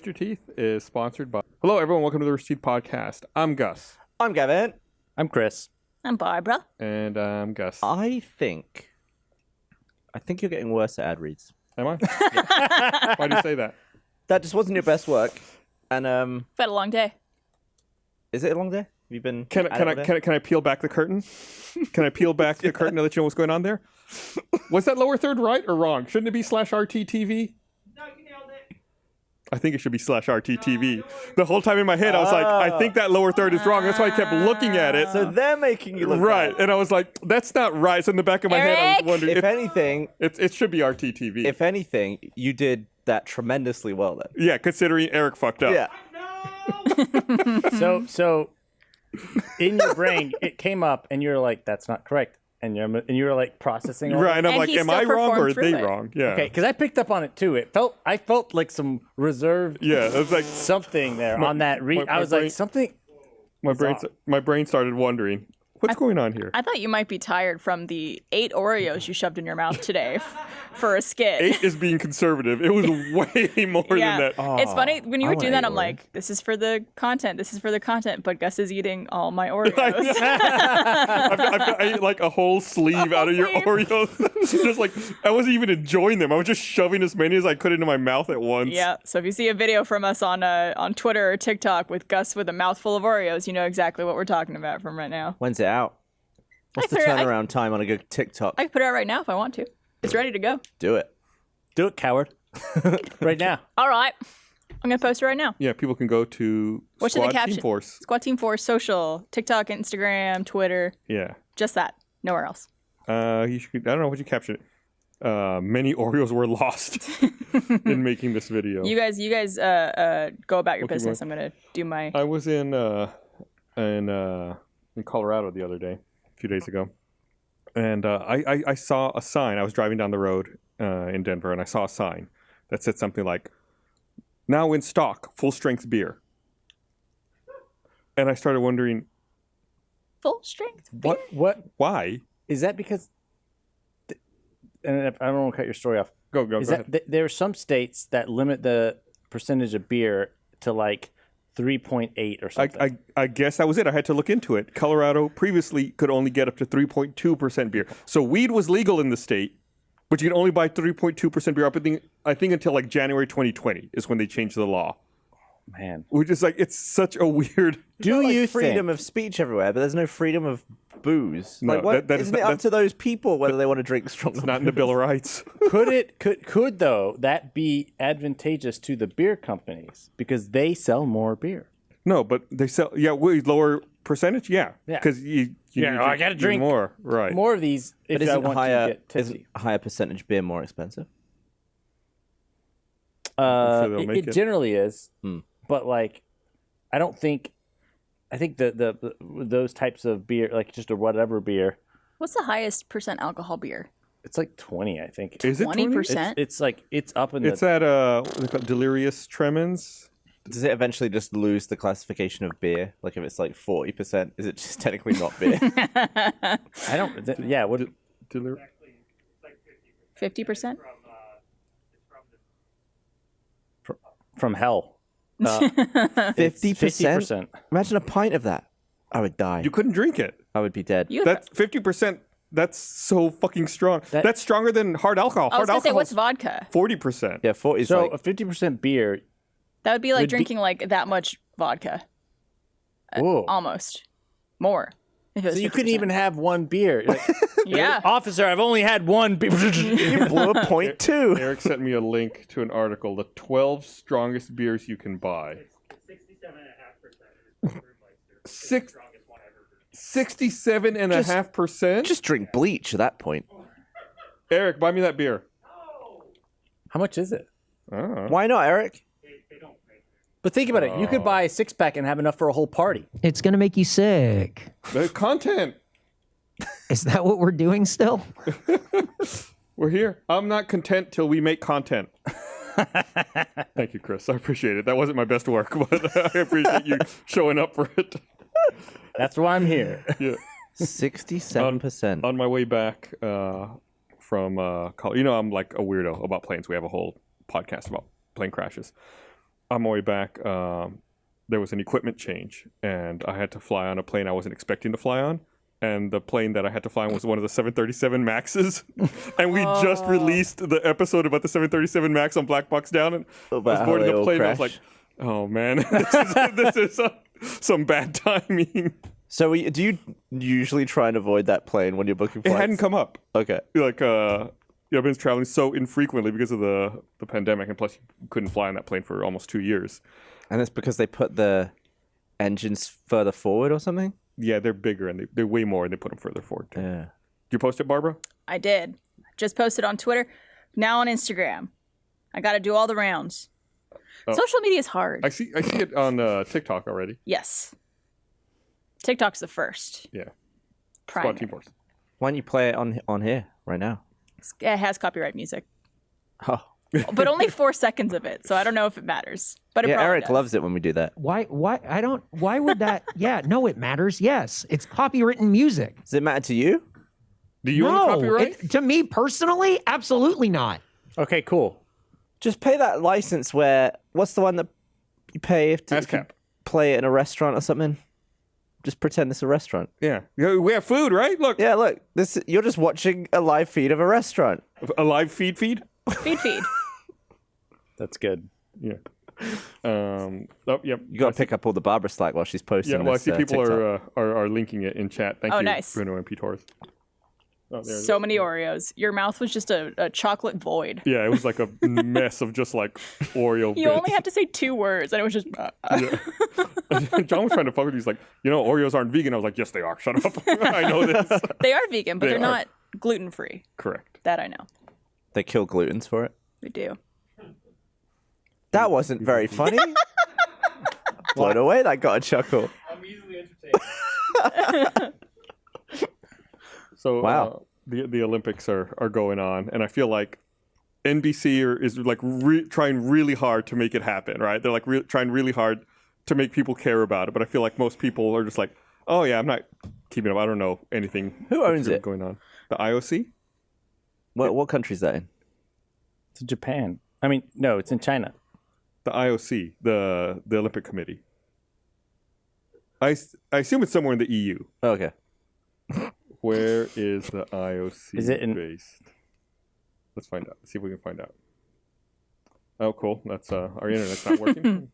Rooster Teeth is sponsored by... Hello, everyone. Welcome to the Rooster Teeth podcast. I'm Gus. I'm Gavin. I'm Chris. I'm Barbara. And I'm Gus. I think you're getting worse at ad reads. Am I? Why do you say that? That just wasn't your best work. And I've had a long day. is it a long day? Have you been? Can I peel back the curtain? Can I peel back the curtain to let you know what's going on there? Was that lower third right or wrong? Shouldn't it be /RTTV? No, you nailed it. I think it should be /RTTV. The whole time in my head, I was like, I think that lower third is wrong. That's why I kept looking at it. So they're making you look Right, bad. and I was like, that's not right. So in the back of my head, I was wondering If anything, it should be RTTV. if anything, you did that tremendously well then. Yeah, considering Eric fucked up. Yeah. No. So in your brain, it came up, and you're like, "That's not correct," and you're like processing. All Right, that. and I'm And like, he am I still wrong or are performed they through it. wrong? Yeah. Okay, because I picked up on it too. I felt like some reserved Yeah, it was like something there on that read. my I was brain- like, something. my brain started wondering, what's going on here? I thought you might be tired from the 8 Oreos you shoved in your mouth today for a skit. 8 is being conservative. It was way more than that. It's funny when you I were want doing that. 8 I'm like, this is for the content. This is for the content. But Gus is eating all my Oreos. I ate like a whole sleeve out of your sleeve. Oreos. Just like, I wasn't even enjoying them. I was just shoving as many as I could into my mouth at once. Yeah. So if you see a video from us on Twitter or TikTok with Gus with a mouthful of Oreos, you know exactly what we're talking about from right now. When's it out? What's the put it- turnaround time on a good TikTok? I can put it out right now if I want to. It's ready to go. Do it. Do it, coward. Right now. All right. I'm gonna post it right now. Yeah, people can go to What's in the Squad Team caption? Force. Squad Team Force social, TikTok, Instagram, Twitter, Yeah. just that. Nowhere else. You should, I don't know what you caption it. Many Oreos were lost in making this video. You guys, go about your Okay, business. well, I'm gonna do my. I was in Colorado the other day, a few days ago, and I saw a sign. I was driving down the road in Denver, and I saw a sign that said something like, "Now in stock, full strength beer." And I started wondering, Full strength beer? What why? is that? Because, and I don't want to cut your story off. Go Is ahead. that there are some states that limit the percentage of beer to like 3.8 or something. I guess that was it. I had to look into it. Colorado previously could only get up to 3.2% beer. So weed was legal in the state, but you can only buy 3.2% beer up I think until like January 2020 is when they changed the law. Man, Which is like, it's such a weird... Do you freedom think- of speech everywhere, but there's no freedom of booze? No, Like, what, that is isn't it not- up to those people whether they want to drink strong? It's not in the Bill of Rights. could though that be advantageous to the beer companies because they sell more beer? No, but they sell... Yeah, lower percentage? Yeah. Yeah. Because you I gotta drink more. Right. More of these if But I isn't want to higher get tipsy. higher percentage beer more expensive? Hopefully they'll make It generally is, but like, I think the those types of beer, like just a whatever beer, What's the highest percent alcohol beer? it's like 20. I think Is it 20? 20%? It's like it's up in It's the. at, what do they call it, Delirious Tremens. Does it eventually just lose the classification of beer? Like if it's like 40%, is it just technically not beer? I don't. Yeah. What? Delirious... 50%. From hell. 50%? Imagine a pint of that. I would die. You couldn't drink it. I would be dead. That's 50%. That's so fucking strong. That's stronger than hard alcohol. I was Hard gonna say, what's alcohol. vodka? 40%. Yeah, 40 is So like... a 50% beer. That would be like Would be- drinking like that much vodka. Whoa. Almost. More. If it was So you couldn't 50%. even have one beer. Like, Yeah. officer, I've only had one beer. You blew a point too. Eric sent me a link to an article, the 12 strongest beers you can buy. 67.5%. 67.5%? Just drink bleach at that point. Eric, buy me that beer. How much is it? Oh. Why not, Eric? But think about it. You could buy a 6-pack and have enough for a whole party. It's going to make you sick. The content. Is that what we're doing still? We're here. I'm not content till we make content. Thank you, Chris. I appreciate it. That wasn't my best work, but I appreciate you showing up for it. That's why I'm here. Yeah. 67%. On my way back from college, I'm like a weirdo about planes. We have a whole podcast about plane crashes. on my way back, there was an equipment change, and I had to fly on a plane I wasn't expecting to fly on. And the plane that I had to fly on was one of the 737 Maxes. And we just released the episode about the 737 Max on Black Box Down. And I was boarding the plane, and I was like, oh, man, this is some bad timing. So do you usually try and avoid that plane when you're booking It flights? hadn't come up. Okay. Like, I've been traveling so infrequently because of the pandemic, and plus you couldn't fly on that plane for almost 2 years. And it's because they put the engines further forward or something? Yeah, they're bigger, and they're way more, and they put them further forward, too. Yeah. Did you post it, Barbara? I did. Just posted on Twitter. Now on Instagram. I got to do all the rounds. Social media is hard. I see it on TikTok already. Yes. TikTok's the first. Yeah. Primary. Squad Team Force. Why don't you play it on here right now? It has copyright music. Oh. But only 4 seconds of it, so I don't know if it matters. But it Yeah, probably Eric does. loves it when we do that. Why would that? Yeah, no, it matters. Yes, it's copywritten music. Does it matter to you? Do you own No, copyright? to me personally, absolutely not. Okay, cool. Just pay that license where, what's the one that you pay if you ASCAP. play it in a restaurant or something? Just pretend it's a restaurant. Yeah. We have food, right? Look. Yeah, look, you're just watching a live feed of a restaurant. A live feed? Feed. That's good. Yeah. Oh, yep. You got to pick up all the Barbara slack while she's posting. Yeah, well, I this, see people TikTok. are linking it in chat. Thank Oh, you, nice. Bruno and P. Torres. Oh, there it So is. many Oreos. Your mouth was just a chocolate void. Yeah, it was like a mess of just like Oreo You bits. only had to say 2 words, and it was just. Yeah. John was trying to fuck with me. He's like, Oreos aren't vegan. I was like, yes, they are. Shut up. I know this. They are vegan, but They they're are. not gluten free. Correct. That I know. They kill glutens for it. We do. That wasn't very funny. Blown away, that got a chuckle. I'm easily entertained. So Wow. The Olympics are going on, and I feel like NBC is like trying really hard to make it happen, right? They're like trying really hard to make people care about it, but I feel like most people are just like, oh yeah, I'm not keeping up. I don't know anything. Who owns that's it? going on? The IOC? What country is that in? It's in Japan. I mean, no, it's in China. The IOC, the Olympic Committee. I assume it's somewhere in the EU. Oh, okay. Where is the IOC Is it in- based? Let's find out. Let's see if we can find out. Oh, cool. That's our internet's not working.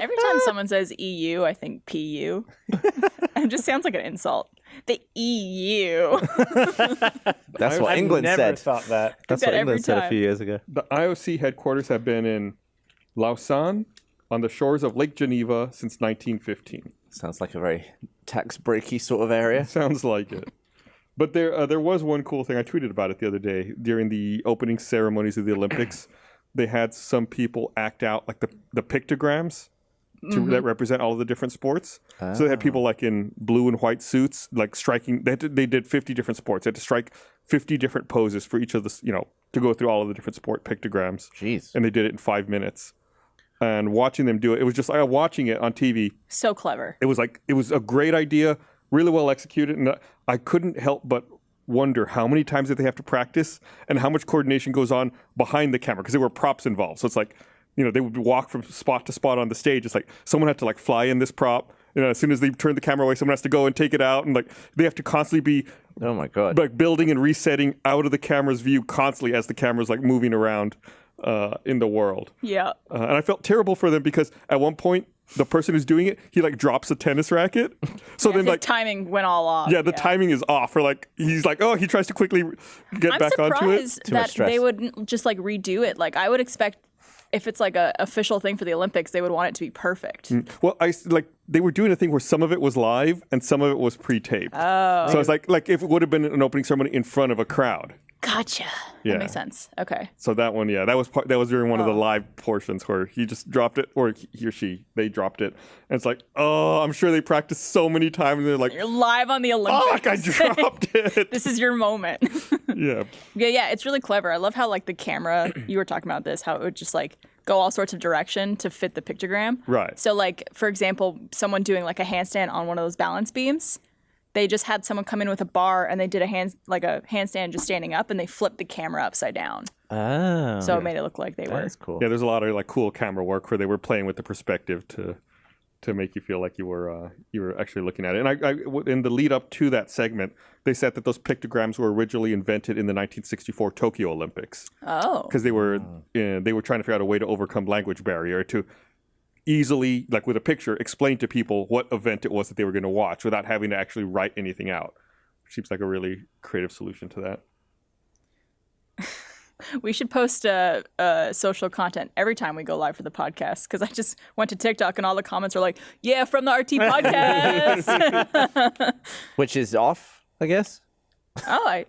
Every time someone says EU, I think PU. It just sounds like an insult. The EU. That's what I've England never said. thought that. That's that what every England said a time. few years ago. The IOC headquarters have been in Lausanne on the shores of Lake Geneva since 1915. Sounds like a very tax-breaky sort of area. Sounds like it. But there was one cool thing. I tweeted about it the other day. During the opening ceremonies of the Olympics, they had some people act out like the pictograms that represent all of the different sports. So they had people like in blue and white suits, like striking. They did 50 different sports. They had to strike 50 different poses for each of the, to go through all of the different sport pictograms. Jeez. And they did it in 5 minutes. And watching them do it, it was just like watching it on TV. So clever. It was a great idea, really well executed, and I couldn't help but wonder how many times did they have to practice and how much coordination goes on behind the camera because there were props involved. So it's like, they would walk from spot to spot on the stage. It's like someone had to like fly in this prop. As soon as they turn the camera away, someone has to go and take it out, and like they have to constantly be Oh my god. like building and resetting out of the camera's view constantly as the camera's like moving around in the world. Yeah. And I felt terrible for them because at one point, the person who's doing it, he like drops a tennis racket. So then His like, timing went all off. the timing is off. Or like, he's like, he tries to quickly get I'm back onto it. surprised Too much that stress. they wouldn't just like redo it. Like I would expect if it's like a official thing for the Olympics, they would want it to be perfect. Well, they were doing a thing where some of it was live and some of it was pre-taped. Oh. So it's like if it would have been an opening ceremony in front of a crowd. Gotcha. Yeah. That makes sense. Okay. So that one, that was during one of the live portions where he just dropped it, or he or she, they dropped it. And it's like, I'm sure they practiced so many times. And they're like, You're live on the Olympics. fuck, I dropped it. This is your moment. Yeah. Yeah, it's really clever. I love how like the camera, you were talking about this, how it would just like go all sorts of direction to fit the pictogram. Right. So like, for example, someone doing like a handstand on one of those balance beams, they just had someone come in with a bar and they did a handstand just standing up and they flipped the camera upside down. Oh. So it made it look like they were. That's cool. Yeah, there's a lot of like cool camera work where they were playing with the perspective to make you feel like you were actually looking at it. And in the lead up to that segment, they said that those pictograms were originally invented in the 1964 Tokyo Olympics Oh. because they were trying to figure out a way to overcome language barrier to easily, like with a picture, explain to people what event it was that they were going to watch without having to actually write anything out. Seems like a really creative solution to that. We should post social content every time we go live for the podcast because I just went to TikTok and all the comments are like, "Yeah, from the RT podcast." Which is off, I guess.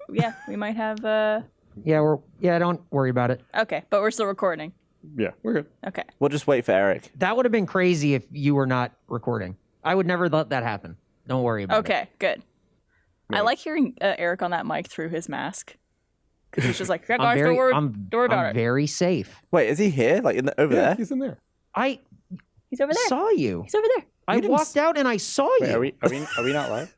We might have. Don't worry about it. Okay, but we're still recording. Yeah, we're good. Okay. We'll just wait for Eric. That would have been crazy if you were not recording. I would never let that happen. Don't worry about it. Okay. Good. I like hearing Eric on that mic through his mask because he's just like, "Yeah, guys, don't worry about I'm it." very safe. Wait, is he here? Like over there? He's in there. I He's over there. saw you. He's over there. I walked out and I saw Wait, you. are we not live?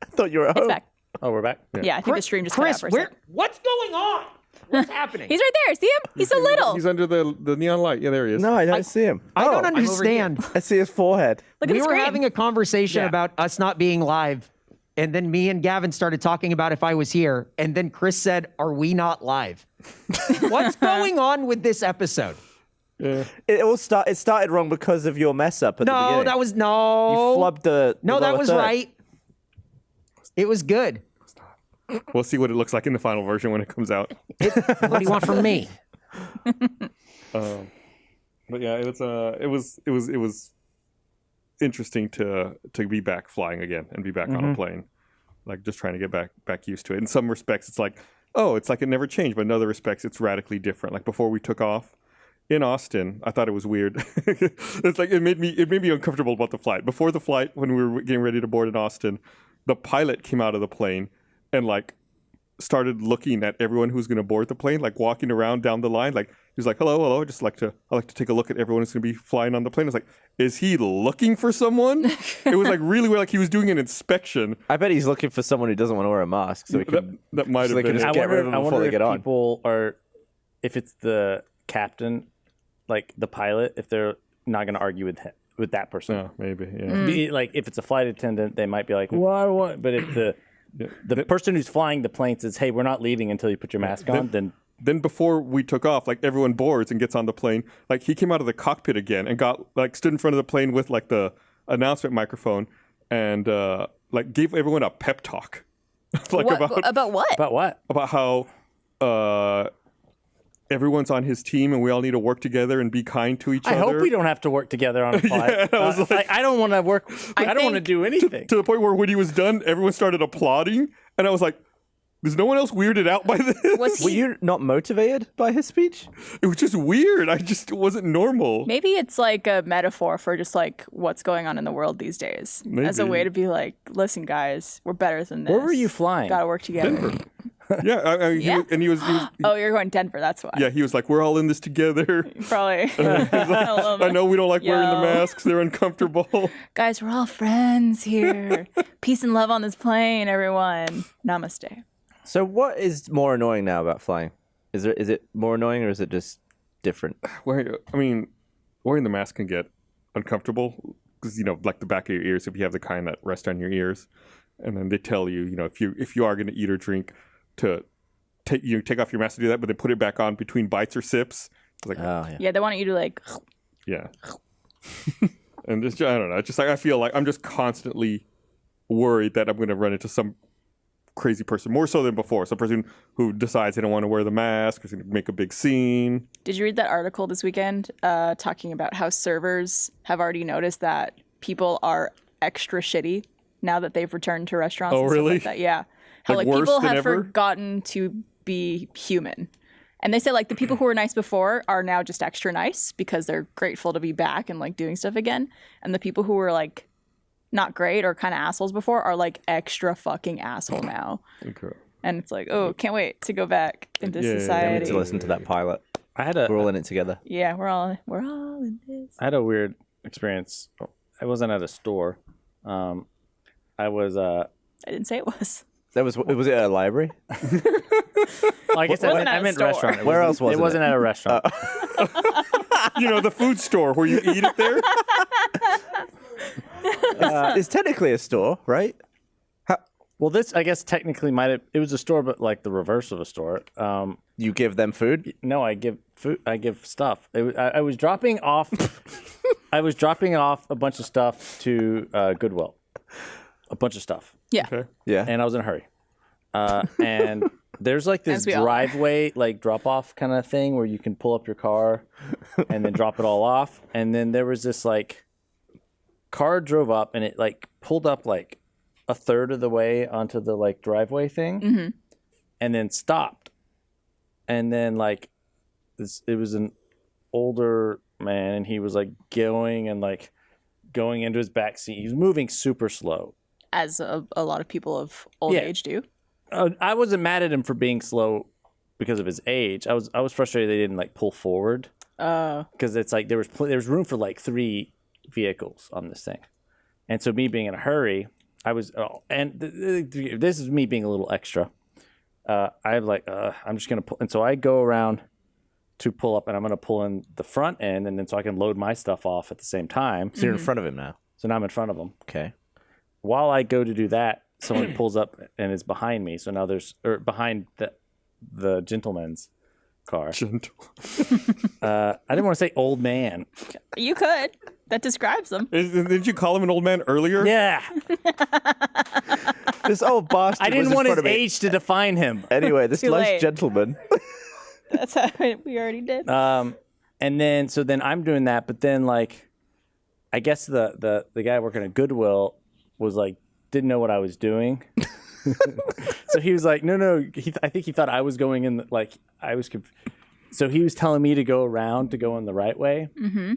I thought you were at It's home. back. Oh, we're back. Yeah, I think the stream just cut out Chris, for a second. what's going on? What's happening? He's right there. See him? He's so little. He's under the neon light. Yeah, there he is. No, I don't see him. I don't I'm over understand. here. I see his forehead. Look at We the were screen. having a conversation about us not being live, and then me and Gavin started talking about if I was here, and then Chris said, "Are we not live?" What's going on with this episode? It started wrong because of your mess up at the beginning. No, that was You flubbed the No, that lower was third. right. It was good. We'll see what it looks like in the final version when it comes out. What do you want from me? But yeah, it was interesting to be back flying again and be back on a plane, like just trying to get back used to it. In some respects, it's like it never changed, but in other respects, it's radically different. Like before we took off in Austin, I thought it was weird. It's like it made me uncomfortable about the flight. Before the flight, when we were getting ready to board in Austin, the pilot came out of the plane and like started looking at everyone who's going to board the plane, like walking around down the line. Like he was like, hello. I like to take a look at everyone who's going to be flying on the plane. I was like, is he looking for someone? It was like really weird. Like he was doing an inspection. I bet he's looking for someone who doesn't want to wear a mask, so he can. That might so have they can been. just It. get rid of them I before wonder they if get on. people are, if it's the captain, like the pilot, if they're not going to argue with that person. Oh, maybe. Yeah. Like if it's a flight attendant, they might be like, "Well, I want." But if the person who's flying the plane says, "Hey, we're not leaving until you put your mask on," Then before we took off, like everyone boards and gets on the plane, like he came out of the cockpit again and stood in front of the plane with like the announcement microphone and like gave everyone a pep talk. Like about what? about what? about how everyone's on his team and we all need to work together and be kind to each I other. hope we don't have to work together on a flight. I was like- I don't want to work. I don't want to think- do anything. To the point where when he was done, everyone started applauding, and I was like, "Is no one else weirded out by this?" Were you not motivated by his speech? It was just weird. It wasn't normal. Maybe it's like a metaphor for just like what's going on in the world these days. As a Maybe. way to be like, listen, guys, we're better than this. Where were you flying? Gotta work together. Yeah, Yeah? He was Oh, you're going Denver. That's why. yeah, he was like, "We're all in this together." Probably. I know we don't like wearing the Yo. masks; they're uncomfortable. Guys, we're all friends here. Peace and love on this plane, everyone. Namaste. So, what is more annoying now about flying? Is it more annoying or is it just different? Wearing the mask can get uncomfortable because like the back of your ears, if you have the kind that rest on your ears, and then they tell you, if you are going to eat or drink, to take off your mask to do that, but then put it back on between bites or sips. It's like, Oh, yeah. Yeah, they want you to like. yeah. And just, I don't know. It's just like I feel like I'm just constantly worried that I'm going to run into some crazy person, more so than before. Some person who decides they don't want to wear the mask, is going to make a big scene. Did you read that article this weekend talking about how servers have already noticed that people are extra shitty now that they've returned to restaurants? Oh, and stuff really? like that? Yeah. How Like like worse people than have ever? forgotten to be human. And they say like the people who were nice before are now just extra nice because they're grateful to be back and like doing stuff again. And the people who were like not great or kind of assholes before are like extra fucking asshole now. Okay. And it's like, oh, can't wait to go back into Yeah, yeah, yeah. I society. need to listen to that pilot. I had We're all in it together. Yeah, we're all in this. I had a weird experience. I wasn't at a store. I was I didn't say it was. Was it a library? Well, I guess Wasn't at I a meant store. restaurant. It Where wasn't- else was it? it? Wasn't at a restaurant. The food store where you eat it there. It's technically a store, right? Well, this I guess technically might have. It was a store, but like the reverse of a store. You give them food? No, I give food. I give stuff. I was dropping off. I was dropping off a bunch of stuff to Goodwill. A bunch of stuff, Yeah. Okay. Yeah. and I was in a hurry. And there's like this As we all are. driveway, like drop off kind of thing where you can pull up your car and then drop it all off. And then there was this like car drove up and it like pulled up like a third of the way onto the like driveway thing, and then stopped. And then like it was an older man, and he was like going into his back seat. He was moving super slow. As a lot of people of old Yeah. age do. I wasn't mad at him for being slow because of his age. I was frustrated they didn't like pull forward because it's like there was room for like 3 vehicles on this thing, and so me being in a hurry, I was this is me being a little extra. I'm just gonna pull, and so I go around to pull up, and I'm gonna pull in the front end, and then so I can load my stuff off at the same time. So you're in front of him now. So now I'm in front of him. Okay. While I go to do that, someone pulls up and is behind me. So now behind the gentleman's car. Gentle. I didn't want to say old man. You could. That describes them. Didn't you call him an old man earlier? Yeah, This old bastard I didn't was in want his front of me. age to define him. Anyway, this Too nice late. gentleman. That's how we already did. And then I'm doing that, but then like, I guess the guy working at Goodwill was like didn't know what I was doing. So he was like, no. I think he thought I was going in I was. So he was telling me to go around to go in the right way. Mm-hmm.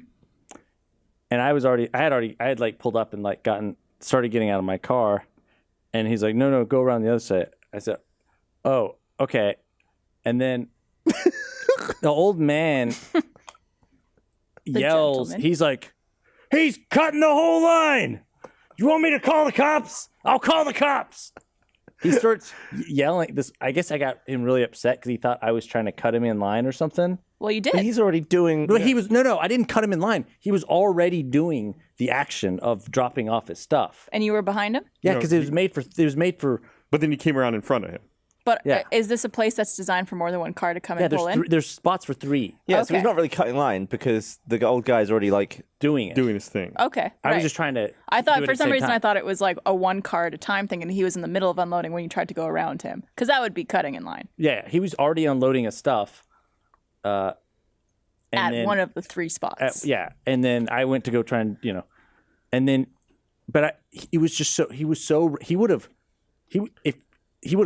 And I had like pulled up and like started getting out of my car, and he's like, no, go around the other side. I said, oh, okay. And then the old man yells, gentleman. he's like, he's cutting the whole line. You want me to call the cops? I'll call the cops. He starts yelling this. I guess I got him really upset because he thought I was trying to cut him in line or something. Well, you did. He's already doing. But he was no. I didn't cut him in line. He was already doing the action of dropping off his stuff. And you were behind him? Yeah, because it was made for. But then you came around in front of him. But Yeah. is this a place that's designed for more than one car to come Yeah, and pull in? there's spots for 3 Yeah, so he's Okay. not really cutting line because the old guy's already like. doing it. Doing his thing. Okay. I was right. just trying to. I do thought it for at the some same reason time. I thought it was like a one car at a time thing, and he was in the middle of unloading when you tried to go around him, because that would be cutting in line Yeah, he was already unloading his stuff. And at then, one of the 3 spots. yeah, and then I went to go try and and then, but he was just so he would have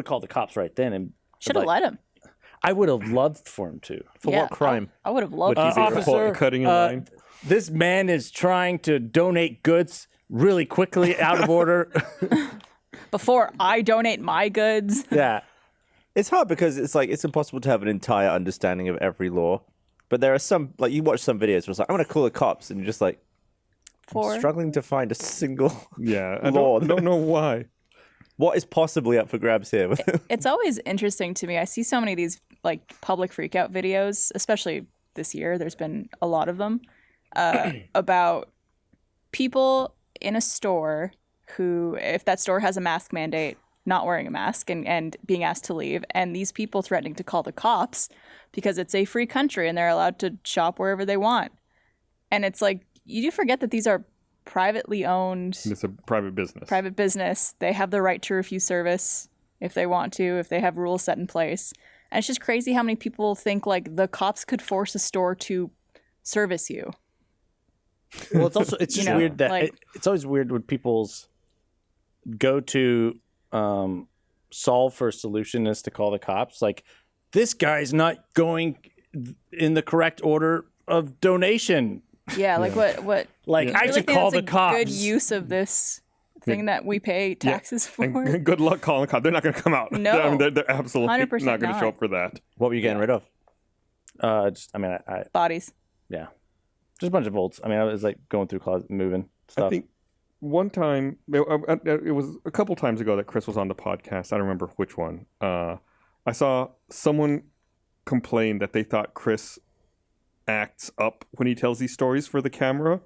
called the cops right then and Should have let him. I would have loved for him to. For Yeah, what crime? I would have loved Would he to be see officer- that. report- cutting in line? This man is trying to donate goods really quickly, out of order. Before I donate my goods. Yeah. It's hard because it's impossible to have an entire understanding of every law. But there are some, like you watch some videos where it's like, I'm going to call the cops, and you're just like, For struggling to find a single Yeah. I law. don't know why. What is possibly up for grabs here? It's always interesting to me. I see so many of these like public freakout videos, especially this year. There's been a lot of them about people in a store who, if that store has a mask mandate, not wearing a mask and being asked to leave, and these people threatening to call the cops because it's a free country and they're allowed to shop wherever they want. And it's like, you do forget that these are privately owned It's a private business. private business. They have the right to refuse service if they want to, if they have rules set in place. And it's just crazy how many people think like the cops could force a store to service you. Well, it's just know, weird that like- it's always weird when people's go to solve for a solution is to call the cops. Like, this guy's not going in the correct order of donation. Yeah, like what Like, I really should think call that's the a cops. good use of this thing that we pay taxes for. And good luck calling the cops. They're not going to come out. No. I mean, they're absolutely 100% not going to show not. up for that. What were you getting rid of? I Bodies. yeah, just a bunch of volts. I mean, I was like going through closet, moving stuff. I think one time, it was a couple times ago that Chris was on the podcast. I don't remember which one. I saw someone complain that they thought Chris acts up when he tells these stories for the camera,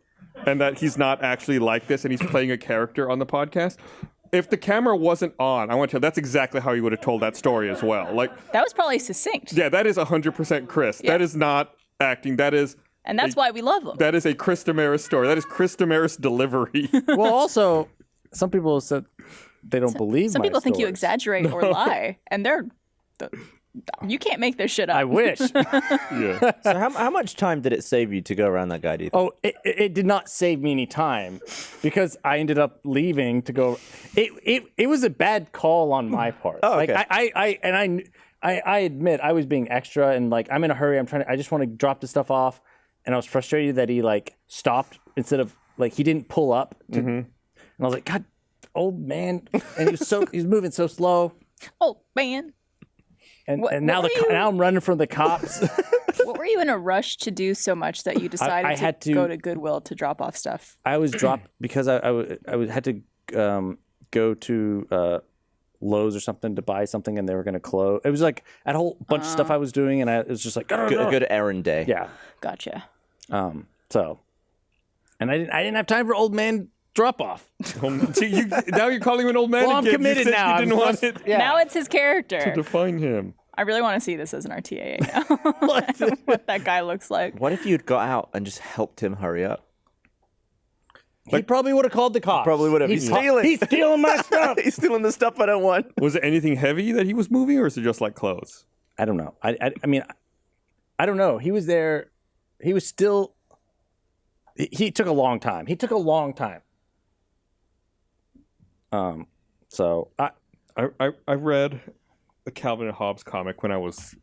and that he's not actually like this, and he's playing a character on the podcast. If the camera wasn't on, I want to tell you, that's exactly how he would have told that story as well. Like, That was probably succinct. yeah, that is 100% Chris. Yeah. That is not acting. That is And that's why we love him. that is a Chris Demarais story. That is Chris Demarais delivery. Well, also, some people said they don't believe. Some my people think you stories. exaggerate or lie, and you can't make this shit up. I wish. Yeah. So how much time did it save you to go around that guy? Do you think? Oh, it did not save me any time because I ended up leaving to go. It was a bad call on my part. Oh, Like okay. I admit I was being extra and like I'm in a hurry. I just want to drop the stuff off, and I was frustrated that he like stopped instead of like he didn't pull up. And I was like, God, old man, and he was moving so slow. Oh man, And What now were you- now I'm running from the cops. what were you in a rush to do so much that you decided I had to- go to Goodwill to drop off stuff? I was dropped because I had to go to Lowe's or something to buy something, and they were going to close. It was like a whole bunch of stuff I was doing, and it was just like A good errand day. yeah. Gotcha. So, and I didn't have time for old man drop off. See, now you're calling him an old man Well, I'm again. committed you said now. You didn't I'm want just- it Yeah. Now it's his character. to define him. I really want to see this as an RTAA now. What that guy looks like. What if you'd got out and just helped him hurry up? He probably would have called the cops. Probably would have. He's He's stealing. He's stealing my stuff. He's stealing the stuff I don't want. Was it anything heavy that he was moving, or is it just like clothes? I don't know. I mean, I don't know. He was there. He was still. He took a long time. So I read the Calvin and Hobbes comic when I was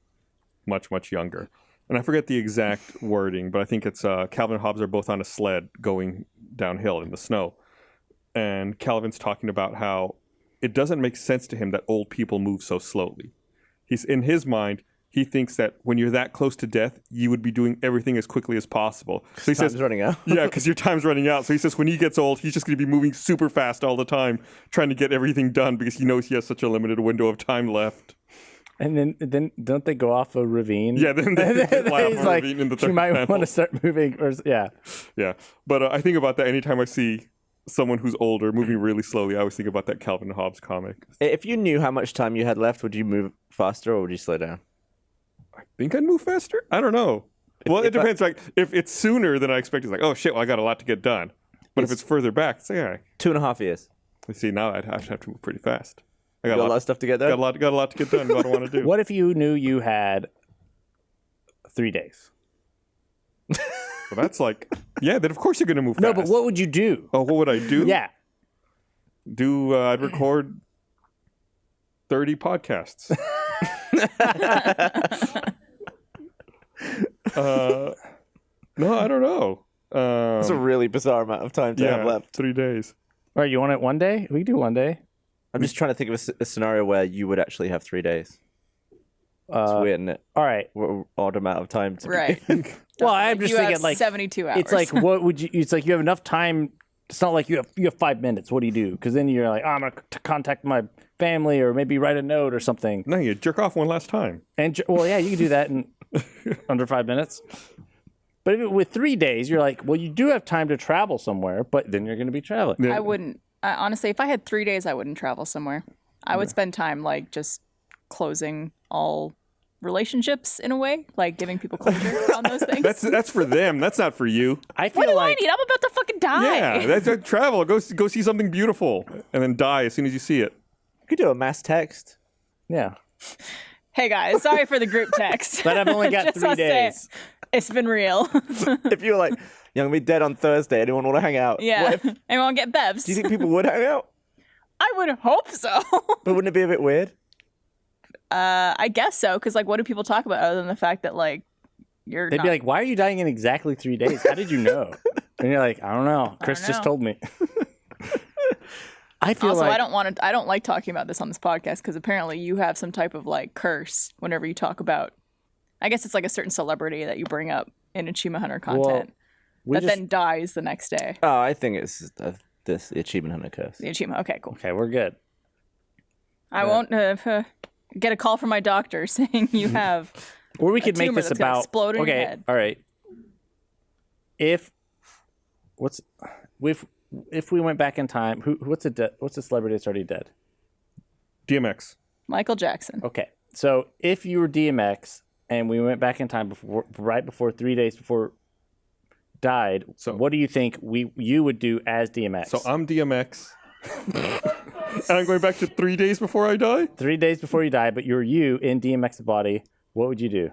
much younger, and I forget the exact wording, but I think it's Calvin and Hobbes are both on a sled going downhill in the snow, and Calvin's talking about how it doesn't make sense to him that old people move so slowly. He's in his mind. He thinks that when you're that close to death, you would be doing everything as quickly as possible. So he Time's says, running out. yeah, because your time's running out. So he says when he gets old, he's just going to be moving super fast all the time, trying to get everything done because he knows he has such a limited window of time left. and then don't they go off a ravine? Yeah, then they fly off He's a like, ravine in the you third might panel. want to start moving. Or yeah. Yeah, but I think about that anytime I see someone who's older moving really slowly. I always think about that Calvin and Hobbes comic. If you knew how much time you had left, would you move faster or would you slow down? I think I'd move faster. I don't know. Well, it if I- depends. Like if it's sooner than I expect, it's like, oh shit, well, I got a lot to get done. But if it's further back, it's like, all right. 2.5 years. You see, now I'd have to move pretty fast. I Got a lot of stuff to get got done. a lot to get done. What I want to do. What if you knew you had 3 days? Well, that's like, yeah. Then of course you're gonna move. No, fast. but what would you do? Oh, what would I do? Yeah. I'd record 30 podcasts. No, I don't know. That's a really bizarre amount of time to have left. 3 days. All right, you want it one day? We can do one day. I'm just trying to think of a scenario where you would actually have 3 days. It's weird, isn't it? All right. What an odd amount of time to be- Right. Well, I'm just you thinking have like 72 hours. it's like what would you? It's like you have enough time. It's not like you have 5 minutes. What do you do? Because then you're like, oh, I'm gonna contact my family or maybe write a note or something. No, you jerk off one last time. And well, yeah, you can do that in under 5 minutes. But with 3 days, you're like, well, you do have time to travel somewhere, but then you're going to be traveling. Yeah. I wouldn't. Honestly, if I had 3 days, I wouldn't travel somewhere. I would spend time like just closing all relationships in a way, like giving people closure on those things. That's for them. That's not for you. I what feel do like I need? I'm about to fucking die. Yeah, that's travel. Go see something beautiful and then die as soon as you see it. You could do a mass text. yeah, Hey guys, sorry for the group text. but I've only got Just 3 wanna say days. It's been real. If you were like, "Young, I'm gonna be dead on Thursday. Anyone want to hang out?" Yeah. What if- Anyone get bevs? do you think people would hang out? I would hope so. But wouldn't it be a bit weird? I guess so, because like, what do people talk about other than the fact that like you're? They'd not... be like, "Why are you dying in exactly 3 days? How did you know?" And you're like, "I don't know. Chris just know. told me." I feel Also, like I don't want to. I don't like talking about this on this podcast because apparently you have some type of like curse whenever you talk about. I guess it's like a certain celebrity that you bring up in Achievement Hunter content we that just- then dies the next day. Oh, I think it's the Achievement Hunter curse. The achievement. Okay, cool. okay, we're good. I won't. get a call from my doctor saying you have Or we a could make tumor this that's gonna about. explode in your Okay, head. all right. If we went back in time, what's a celebrity that's already dead? DMX. Michael Jackson. Okay, so if you were DMX and we went back in time right before 3 days before died, So- what do you think you would do as DMX? So I'm DMX. And I'm going back to 3 days before I die? 3 days before you die, but you're you in DMX's body. What would you do?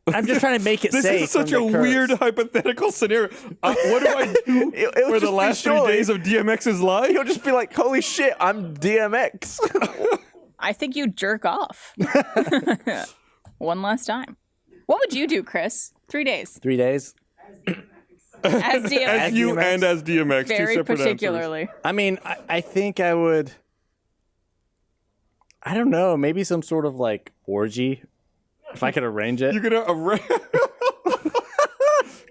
I'm just trying to make it This safe. is such from a the curse. weird hypothetical scenario. What do I do It would for the just be last 3 surely- days of DMX's life? He'll just be like, "Holy shit, I'm DMX." I think you jerk off. One last time. What would you do, Chris? 3 days. 3 days. As DMX. As you DMX. and as DMX, two Very separate particularly. I mean, I think I would. I don't know. Maybe some sort of like orgy, if I could arrange it. You're gonna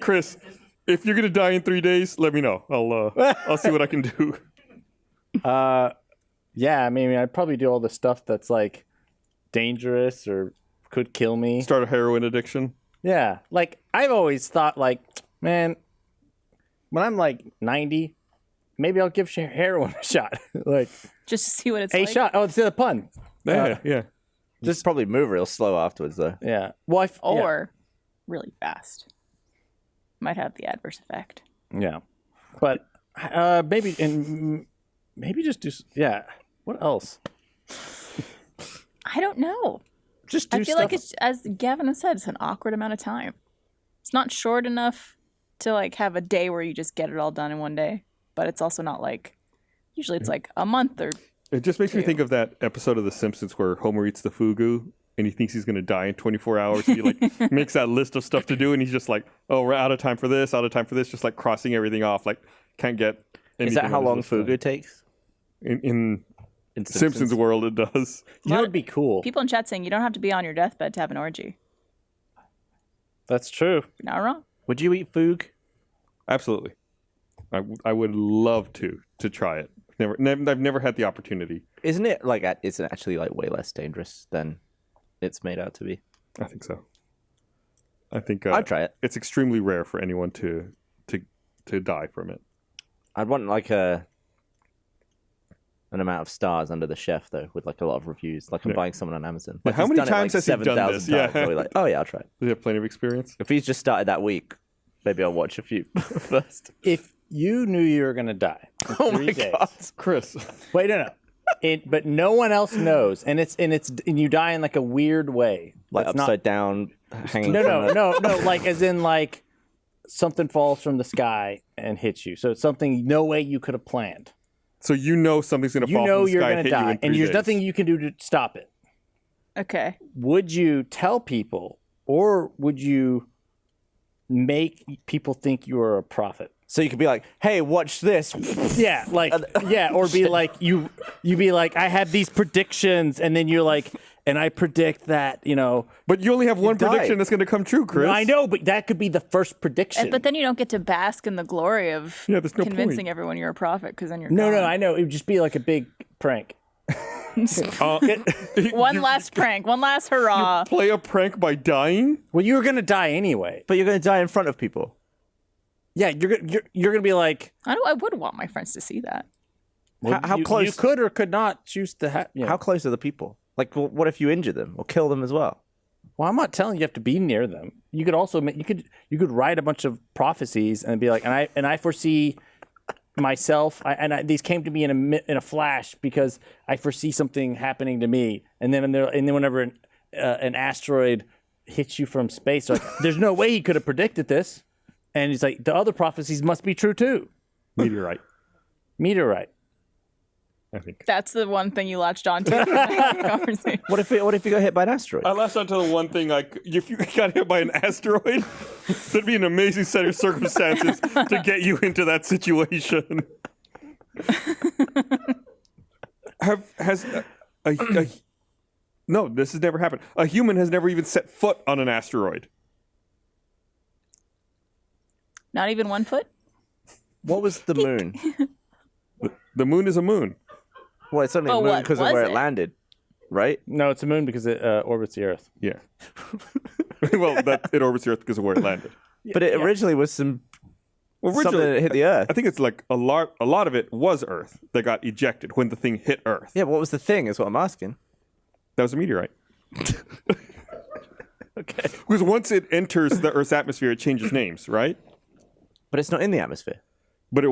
Chris, if you're gonna die in 3 days, let me know. I'll see what I can do. Yeah, I mean, I'd probably do all the stuff that's like dangerous or could kill me. Start a heroin addiction. Yeah, like I've always thought, like, man, when I'm like 90, maybe I'll give heroin a shot. Like Just to see what it's a like. shot. Oh, it's the pun. Yeah. Just probably move real slow afterwards, though. Yeah. Well, Or really fast. Might have the adverse effect. yeah. But maybe just do. Yeah. What else? I don't know. Just do I feel stuff. like it's, as Gavin has said, it's an awkward amount of time. It's not short enough to like have a day where you just get it all done in one day, but it's also not like, usually it's like a month or It just makes me think of that episode of The Simpsons where Homer eats the fugu and he thinks he's going to die in 24 hours. He like makes that list of stuff to do and he's just like, oh, we're out of time for this, just like crossing everything off. Like, can't get anything. Is that how on his long list done. Fugu takes? In In Simpsons world, it does. you know, it'd be cool. people in chat saying you don't have to be on your deathbed to have an orgy. That's true. You're not wrong. Would you eat Foog? Absolutely. I would love to try it. I've never had the opportunity. Isn't it like it's actually like way less dangerous than it's made out to be? I think so. I think I'd try it. It's extremely rare for anyone to die from it. I'd want like an amount of stars under the chef though, with like a lot of reviews. Like I'm buying someone on Amazon. Like, how he's many done it, times like, has he done 7,000 this? times. Yeah. I'll be like, oh yeah, I'll try it. Does he have plenty of experience? If he's just started that week, maybe I'll watch a few first. If you knew you were gonna die in Oh 3 my days, god! Chris. wait, no. But no one else knows, and you die in like a weird way. Like That's not- upside down, hanging. No, like as in like something falls from the sky and hits you. So it's something no way you could have planned. So you know something's going to You fall know from the you're sky gonna and hit you die, in 3 and there's days. nothing you can do to stop it. Okay. Would you tell people, or would you make people think you are a prophet? So you could be like, "Hey, watch this." Yeah, like or be like you be like, I have these predictions, and then you're like, and I predict that, But you only have one die. prediction that's going to come true, Chris. I know, but that could be the first prediction. But then you don't get to bask in the glory of Yeah, there's no convincing point. everyone you're a prophet because then you're no, gone. I know it would just be like a big prank. One last prank, one last hurrah. Play a prank by dying? Well, you were gonna die anyway. But you're going to die in front of people. Yeah, you're gonna be like, I would want my friends to see that. well, How you, close? you could or could not choose to have. How close are the people? Like, what if you injure them or kill them as well? Well, I'm not telling you have to be near them. You could also you could write a bunch of prophecies and be like, and I foresee myself, these came to me in a flash because I foresee something happening to me, and then whenever an asteroid hits you from space, like, there's no way he could have predicted this, and he's like, the other prophecies must be true too. Meteorite, I think. That's the one thing you latched onto from that conversation. What if you got hit by an asteroid? I latched onto the one thing, like, if you got hit by an asteroid, that'd be an amazing set of circumstances to get you into that situation. No, this has never happened. A human has never even set foot on an asteroid. Not even 1 foot? What was the moon? The moon is a moon. Well, it's only But a moon what because of was where it? it landed. right? No, it's a moon because it orbits the Earth. Yeah. Well, it orbits the Earth because of where it landed. But it originally was something Originally, that hit the Earth. I think it's like a lot of it was Earth that got ejected when the thing hit Earth. Yeah, what was the thing is what I'm asking. That was a meteorite. Okay. Because once it enters the Earth's atmosphere, it changes names, right? But it's not in the atmosphere. But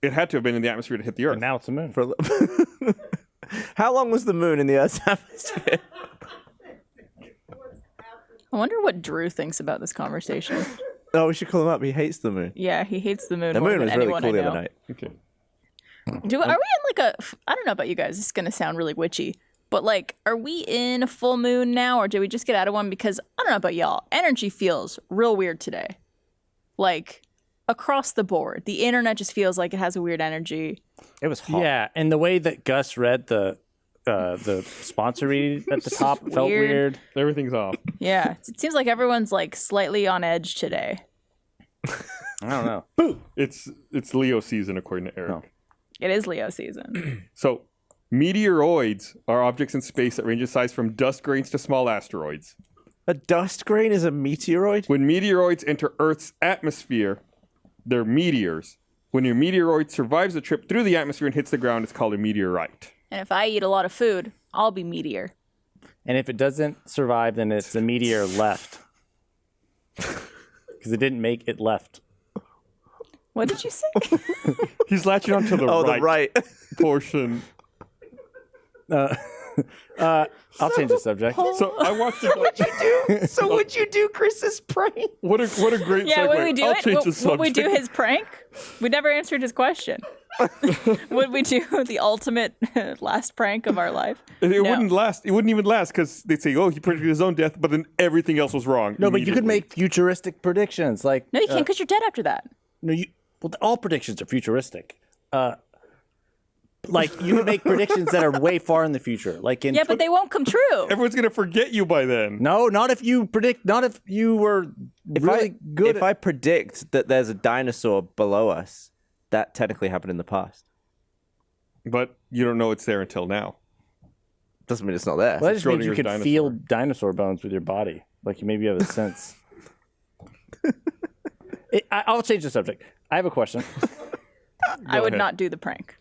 it had to have been in the atmosphere to hit the Earth. And now it's a moon. For a little... How long was the moon in the Earth's atmosphere? I wonder what Drew thinks about this conversation. Oh, we should call him up. He hates the moon. Yeah, he hates the moon The more moon than was really anyone cool I the know. other night. Okay. Are we in like a? I don't know about you guys. This is gonna sound really witchy, but like, are we in a full moon now, or did we just get out of one? Because I don't know about y'all. Energy feels real weird today. Like across the board, the internet just feels like it has a weird energy. It was hot. Yeah, and the way that Gus read the sponsor read at the top felt Weird. weird. Everything's off. Yeah, it seems like everyone's like slightly on edge today. I don't know. It's Leo season, according to Eric. No. It is Leo season. So, meteoroids are objects in space that range in size from dust grains to small asteroids. A dust grain is a meteoroid? When meteoroids enter Earth's atmosphere, they're meteors. When your meteoroid survives the trip through the atmosphere and hits the ground, it's called a meteorite. And if I eat a lot of food, I'll be meteor. And if it doesn't survive, then it's a meteor left. Because it didn't make it left. What did you say? He's latching onto the Oh, right the right. portion. I'll change the subject. So I watched it. So would you do Chris's prank? What a great Yeah, segue. would we do I'll it? change the Would subject. we do his prank? We never answered his question. Would we do the ultimate last prank of our life? It No. wouldn't last. It wouldn't even last because they'd say, "Oh, he predicted his own death," but then everything else was wrong. No, but you could immediately. make futuristic predictions. Like No, you can't because you're dead after that. no, well, all predictions are futuristic. Like you can make predictions that are way far in the future. Like in Yeah, but they won't come true. Everyone's gonna forget you by then. no, not if you predict. Not if you were really good. If I predict that there's a dinosaur below us, that technically happened in the past. But you don't know it's there until now. Doesn't mean it's not there. Well, that just means you Schrodinger's could dinosaur. feel dinosaur bones with your body. Like maybe you have a sense. I'll change the subject. I have a question. I would ahead. not do the prank.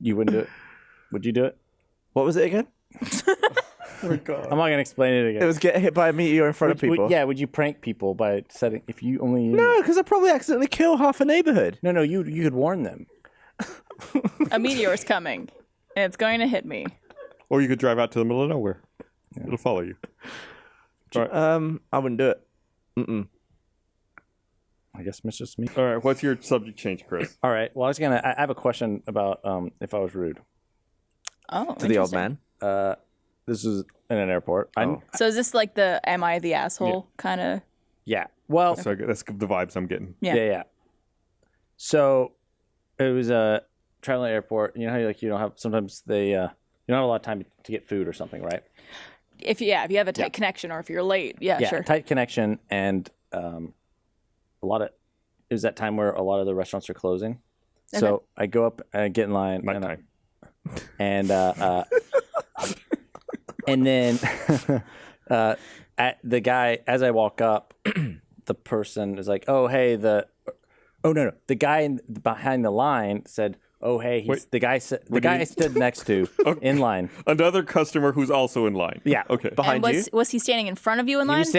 You wouldn't do it? Would you do it? What was it again? I'm not gonna explain it again. It was get hit by a meteor in front of people. Yeah, would you prank people by setting if you only No, because I probably accidentally kill half a neighborhood. No, you could warn them. A meteor's coming, and it's going to hit me. Or you could drive out to the middle of nowhere. It'll follow you. All right. I wouldn't do it. I guess it's just me. All right. What's your subject change, Chris? All right. Well, I have a question about if I was rude. Oh, To the old interesting. man. This is in an airport. So is this like the "Am I the asshole" kind of? Yeah. Well, So that's the vibes I'm getting. Yeah. So it was a traveling airport. You know how you don't have sometimes you don't have a lot of time to get food or something, right? If you have a tight connection, or if you're late, yeah, sure. Tight connection, and it was that time where a lot of the restaurants are closing. So Okay. I go up and get in line. Nighttime. And and then at the guy, as I walk up, the person is like, "Oh, hey, the guy behind the line said, "Oh, hey," Wait. the guy I stood next to in line. Another customer who's also in line. Yeah. Okay. Behind And you. was he standing in front of you in He line? was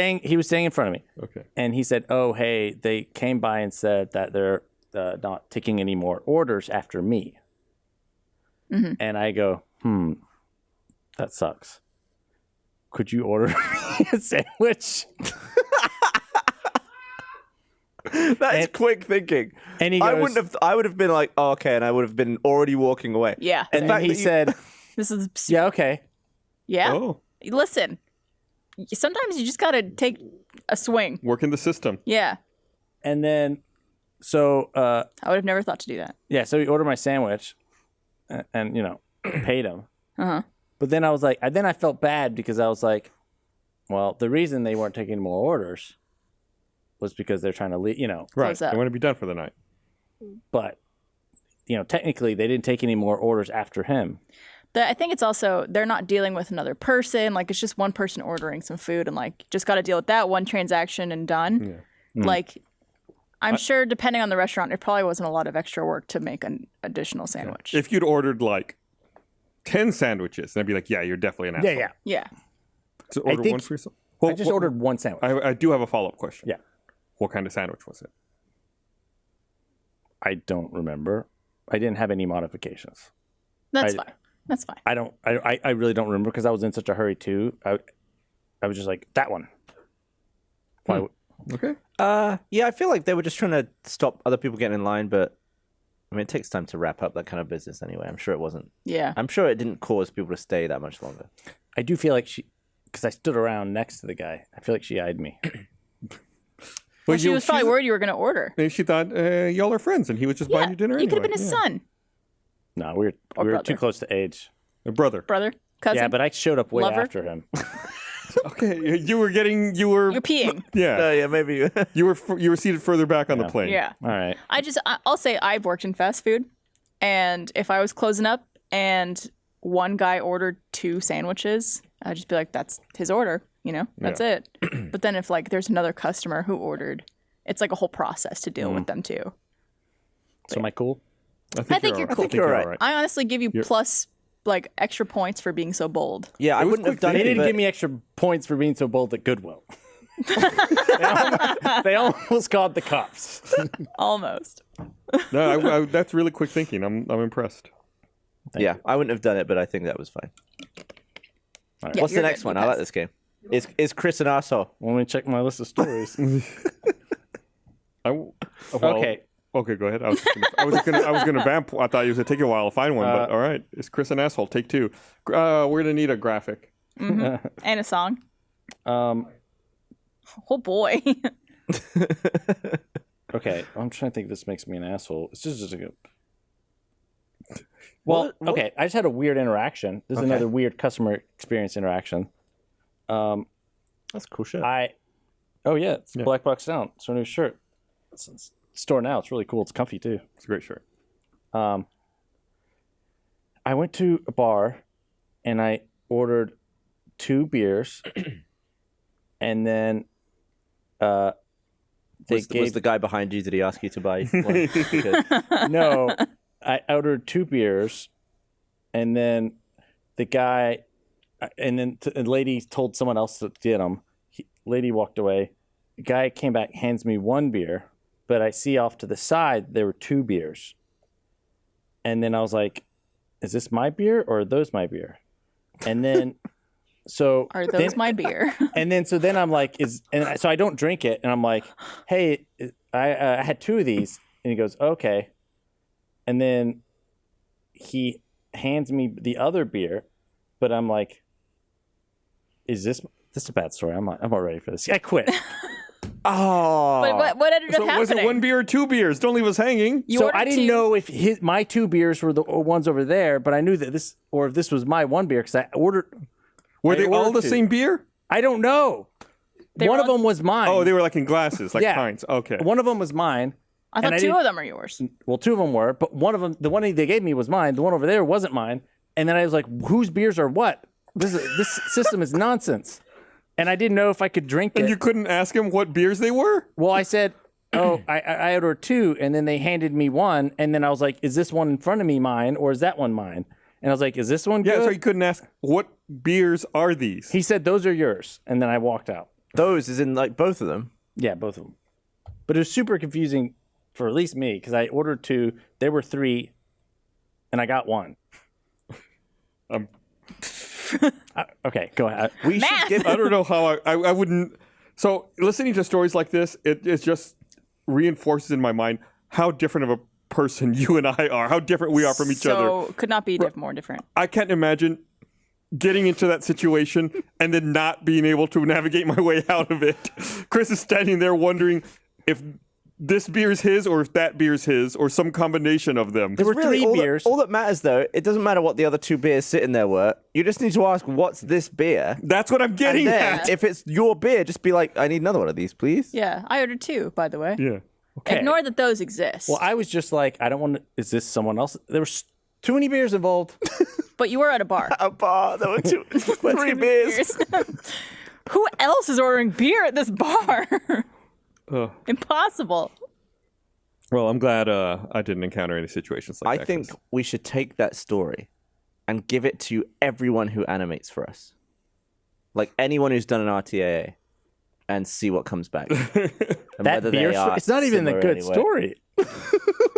staying in front of me. Okay. And he said, "Oh, hey, they came by and said that they're not taking any more orders after me." Mm-hmm. And I go, that sucks. Could you order me a sandwich? That's quick thinking. And he I goes- wouldn't have. I would have been like, oh, okay, and I would have been already walking away. Yeah. And fact he that you- said, This is "Yeah, okay." yeah. Oh, Listen, sometimes you just gotta take a swing. work in the system. Yeah, And then, so I would have never thought to do that. yeah, so he ordered my sandwich, and paid him. Uh-huh. But then I was like, then I felt bad because I was like, well, the reason they weren't taking more orders was because they're trying to leave, Right. Close up. They want to be done for the night. but technically they didn't take any more orders after him. I think it's also they're not dealing with another person. Like it's just one person ordering some food and like just got to deal with that one transaction and done. Yeah. Like I'm sure depending on the restaurant, it probably wasn't a lot of extra work to make an additional sandwich. If you'd ordered like 10 sandwiches, then I'd be like, yeah, you're definitely an asshole. Yeah. Yeah. So order think one for yourself. Well, I just ordered one sandwich. I do have a follow-up question. Yeah. What kind of sandwich was it? I don't remember. I didn't have any modifications. That's fine. That's fine. I really don't remember because I was in such a hurry too. I was just like, that one. Why? Okay. Yeah, I feel like they were just trying to stop other people getting in line, but I mean, it takes time to wrap up that kind of business anyway. I'm sure it wasn't. Yeah. I'm sure it didn't cause people to stay that much longer. I do feel like because I stood around next to the guy, I feel like she eyed me. Well, she was probably worried you were going to order. Maybe she thought y'all are friends, and he was just buying you dinner you could have anyway. been his son, No, we were brother. too close to age. A brother. brother, cousin. Yeah, but I showed up way Lover? after him. Okay, you were You're peeing. yeah. Yeah, maybe. You were seated further back on the plane. Yeah. All right. I'll say I've worked in fast food, and if I was closing up and one guy ordered 2 sandwiches, I'd just be like, that's his order, that's it. But then if like there's another customer who ordered, it's like a whole process to deal with them too. So am I cool? I think you're cool. you're all right. I honestly give you plus like extra points for being so bold. Yeah, I was wouldn't have quick done They it. didn't but- give me extra points for being so bold at Goodwill. they almost called the cops. Almost. No, that's really quick thinking. I'm impressed. Yeah, I wouldn't have done it, but I think that was fine. Yeah, What's the you're next good. one? You I like passed. this game. Is Chris an arsehole? Let me check my list of stories. Okay. Okay, go ahead. I was gonna vamp. I thought it was gonna take you a while to find one, but all right. Is Chris an asshole? Take 2. We're gonna need a graphic. And a song. Um, Oh boy. okay. I'm trying to think if this makes me an asshole. It's just a good. Well, okay. I just had a weird interaction. This is another weird customer experience interaction. That's cool shit. Oh yeah, it's Black Box Down. It's our new shirt. It's store now. It's really cool. It's comfy too. It's a great shirt. I went to a bar and I ordered 2 beers, and then they was gave the guy behind you? Did he ask you to buy one? Because- no. I ordered 2 beers, and then the guy, and then the lady told someone else to get them. Lady walked away. The guy came back, hands me 1 beer, but I see off to the side there were 2 beers. And then I was like, is this my beer or are those my beer? And then, so. Are those my beer? And then, so then I'm like, so I don't drink it. And I'm like, hey, I had 2 of these. And he goes, okay. And then he hands me the other beer, but I'm like, is this a bad story? I'm not ready for this. I quit. oh, But what ended up So happening? was it 1 beer or 2 beers? Don't leave us hanging. You So ordered I didn't 2. know if my 2 beers were the ones over there, but I knew that if this was my 1 beer, because I ordered. Were I they all ordered the 2. same beer? I don't know. They One were of all- them was mine. Oh, they were like in glasses, like Yeah. pints. Okay. One of them was mine. I and thought I 2 didn't- of them are yours. Well, 2 of them were, but one of them, the one they gave me was mine. The one over there wasn't mine. And then I was like, whose beers are what? This system is nonsense. And I didn't know if I could drink And it. you couldn't ask him what beers they were? Well, I said, I ordered 2, and then they handed me 1, and then I was like, is this one in front of me mine, or is that one mine? And I was like, is this one Yeah, good? so you couldn't ask, what beers are these? He said, those are yours. And then I walked out. those is in like both of them. Yeah, both of them. But it was super confusing for at least me, because I ordered 2, there were 3, and I got 1. Okay, go ahead. We should give. I don't know how I wouldn't. So listening to stories like this, it just reinforces in my mind how different of a person you and I are, how different we are from each other. So could not be more different. I can't imagine getting into that situation and then not being able to navigate my way out of it. Chris is standing there wondering if this beer's his or if that beer's his or some combination of them. There were Really, 3 all beers. all that matters, though, it doesn't matter what the other 2 beers sitting there were. You just need to ask, what's this beer? That's what I'm getting And then, at. if it's your beer, just be like, I need another one of these, please. Yeah, I ordered 2, by the way. Yeah. Okay. Ignore that those exist. Well, I was just like, I don't want to. Is this someone else? There was too many beers involved. But you were at a bar. A bar. There were 3 beers. Who else is ordering beer at this bar? Ugh. Impossible. Well, I'm glad I didn't encounter any situations like I that. think 'cause we should take that story and give it to everyone who animates for us. Like anyone who's done an RTAA and see what comes back. And That whether beer they are it's not even a similar good anyway. story.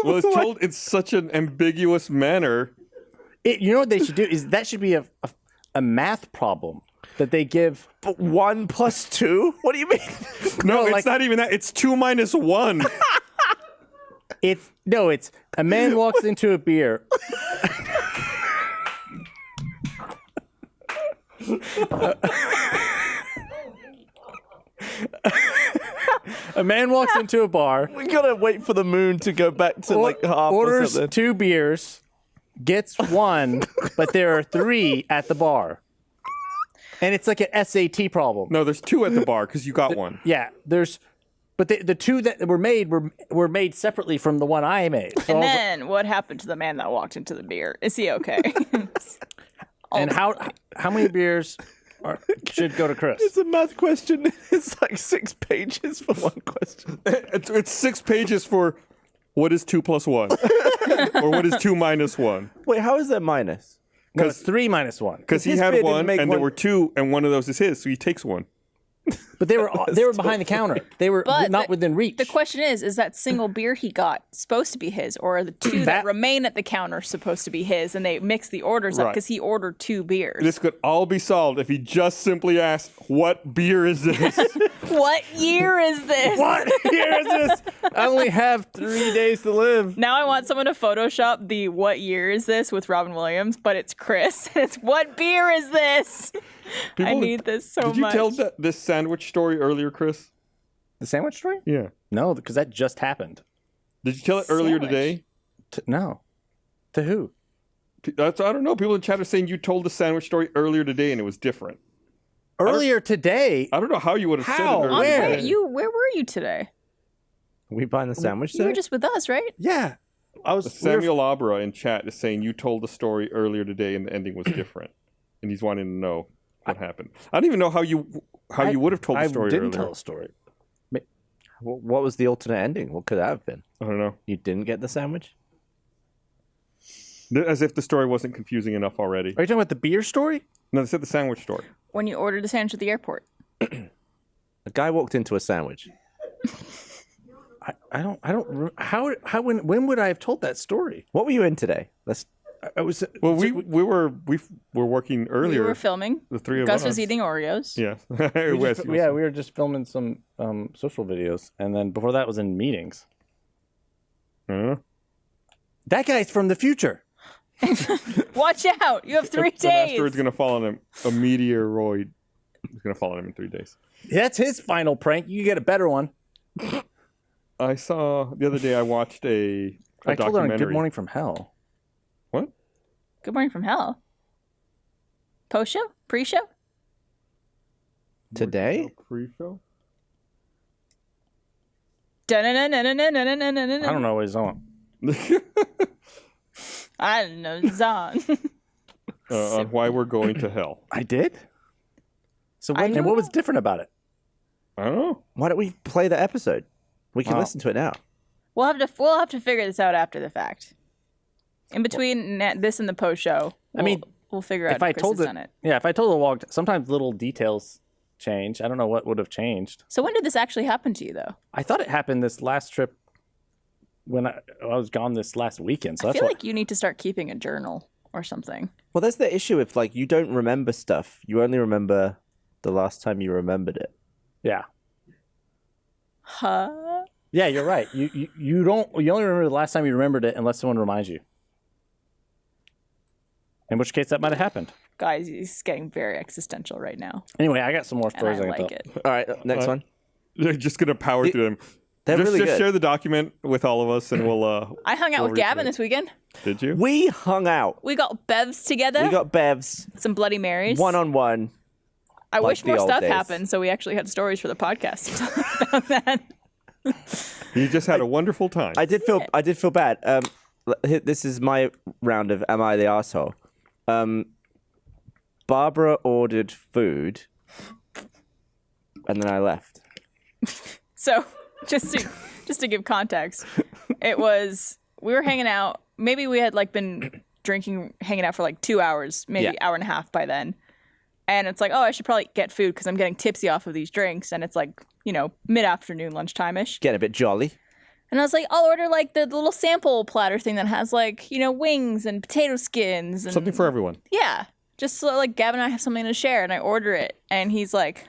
Well, it's told in such an ambiguous manner. You know what they should do is that should be a math problem that they give. But 1 plus 2? What do you mean? No, like- it's not even that. It's 2 minus 1. It's a man walks into a beer. A man walks into a bar, We gotta wait for the moon to go back to like half or orders something. 2 beers, gets 1, but there are 3 at the bar. And it's like an SAT problem. No, there's 2 at the bar because you got one. Yeah, but the 2 that were made separately from the one I made. So And I was then what happened to the man that walked into the beer? Is he okay? and how many beers should go to Chris? It's a math question. It's like 6 pages for one question. It's 6 pages for what is 2 plus 1? Or what is 2 minus 1? Wait, how is that minus? No, it's 3 minus 1. Because he His had beer didn't one make and there one- were 2 and one of those is his, so he takes one. But they were behind the counter. They were But not within reach. The question is that single beer he got supposed to be his, or are the 2 that That- remain at the counter supposed to be his, and they mix the orders up Right. because he ordered 2 beers? This could all be solved if he just simply asked, what beer is this? What year is this? What year is this? I only have 3 days to live. Now I want someone to Photoshop the "What year is this" with Robin Williams, but it's Chris. It's "What beer is this?" I People- need this so Did you much. tell this sandwich story earlier, Chris? The sandwich story? Yeah. No, because that just happened. Did you tell it earlier Sandwich. today? No. To who? I don't know. People in chat are saying you told the sandwich story earlier today and it was different. Earlier today. I don't know how you would have said it How? earlier Where? today. Where were you today? We buying the sandwich You were today? just with us, right? Yeah. I was Samuel Abra in chat is saying you told the story earlier today and the ending was different. And he's wanting to know what happened. I don't even know how you would have told the story I didn't earlier. tell a story. What was the alternate ending? What could that have been? I don't know. You didn't get the sandwich? As if the story wasn't confusing enough already. Are you talking about the beer story? No, they said the sandwich story. When you ordered a sandwich at the airport. A guy walked into a sandwich. I don't. How when would I have told that story? What were you in today? I was. Well, we were working earlier. We were filming. the 3 of Gus us. was eating Oreos. Yeah. We were just filming some social videos, and then before that was in meetings. Huh? That guy's from the future. Watch out! You have 3 An days. asteroid's gonna fall on him. A meteoroid is gonna fall on him in 3 days. That's his final prank. You get a better one. I saw the other day. I watched a I told her on documentary. Good Morning from Hell. What? Good morning from hell. Post show? Pre show? Today? Pre-show. I don't know what he's on. I don't know. It's on. On why we're going to hell. I did. So I and don't what was know. different about it? I don't know. Why don't we play the episode? We can listen to it now. We'll have to figure this out after the fact. In between this and the post show. We'll figure out If I Chris told has it, done it. yeah, if I told the walked, sometimes little details change. I don't know what would have changed. So when did this actually happen to you, though? I thought it happened this last trip when I was gone this last weekend. So I that's feel why. like you need to start keeping a journal or something. Well, that's the issue if like you don't remember stuff. You only remember the last time you remembered it. Yeah. Huh? Yeah, you're right. You only remember the last time you remembered it unless someone reminds you. In which case that might have happened. Guys, he's getting very existential right now. Anyway, I got some more And stories I can like tell. it. All right, next one. They're just gonna power through them. They're Just, really just good. share the document with all of us, and we'll. I hung out We'll with Gavin replay. this weekend. Did you? We hung out. We got bevs together. We got Bevs some Bloody Marys. one-on-one. I like wish the more old stuff days. happened so we actually had stories for the podcast to talk about that. You just had a wonderful time. I did feel bad. This is my round of Am I the Asshole? Barbara ordered food, and then I left. So just to give context, it was we were hanging out. Maybe we had like been hanging out for like 2 hours, maybe hour and a half by then. And it's like, oh, I should probably get food because I'm getting tipsy off of these drinks. And it's like, mid-afternoon, lunchtime-ish. Get a bit jolly. And I was like, I'll order like the little sample platter thing that has like, wings and potato skins. And Something for everyone. yeah, just so like Gavin and I have something to share. And I order it. And he's like,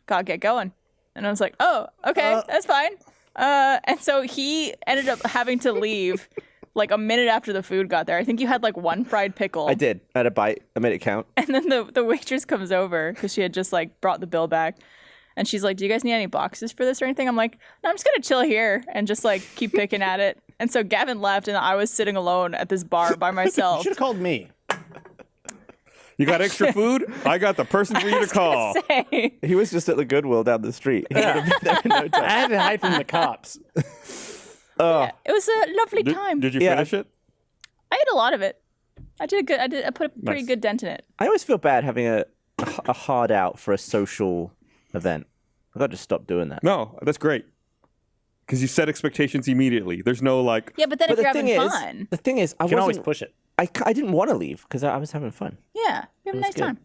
gotta get going. And I was like, oh, okay, that's fine. And so he ended up having to leave like a minute after the food got there. I think you had like one fried pickle. I did. I had a bite. I made it count. And then the waitress comes over because she had just like brought the bill back. And she's like, do you guys need any boxes for this or anything? I'm like, no, I'm just going to chill here and just like keep picking at it. And so Gavin left and I was sitting alone at this bar by myself. You should have called me. You got extra food? I got the person for you to call. Say, He was just at the Goodwill down the street. He would have been there in no time. I had to hide from the cops. yeah, it was a lovely time. Did you Yeah. finish it? I ate a lot of it. I put a pretty Nice. good dent in it. I always feel bad having a hard out for a social event. I got to stop doing that. No, that's great. Because you set expectations immediately. There's no like, Yeah, but then But if you're the having thing fun. the thing is, I You can always wasn't. push it. I didn't want to leave because I was having fun, Yeah, we have a was nice good. time.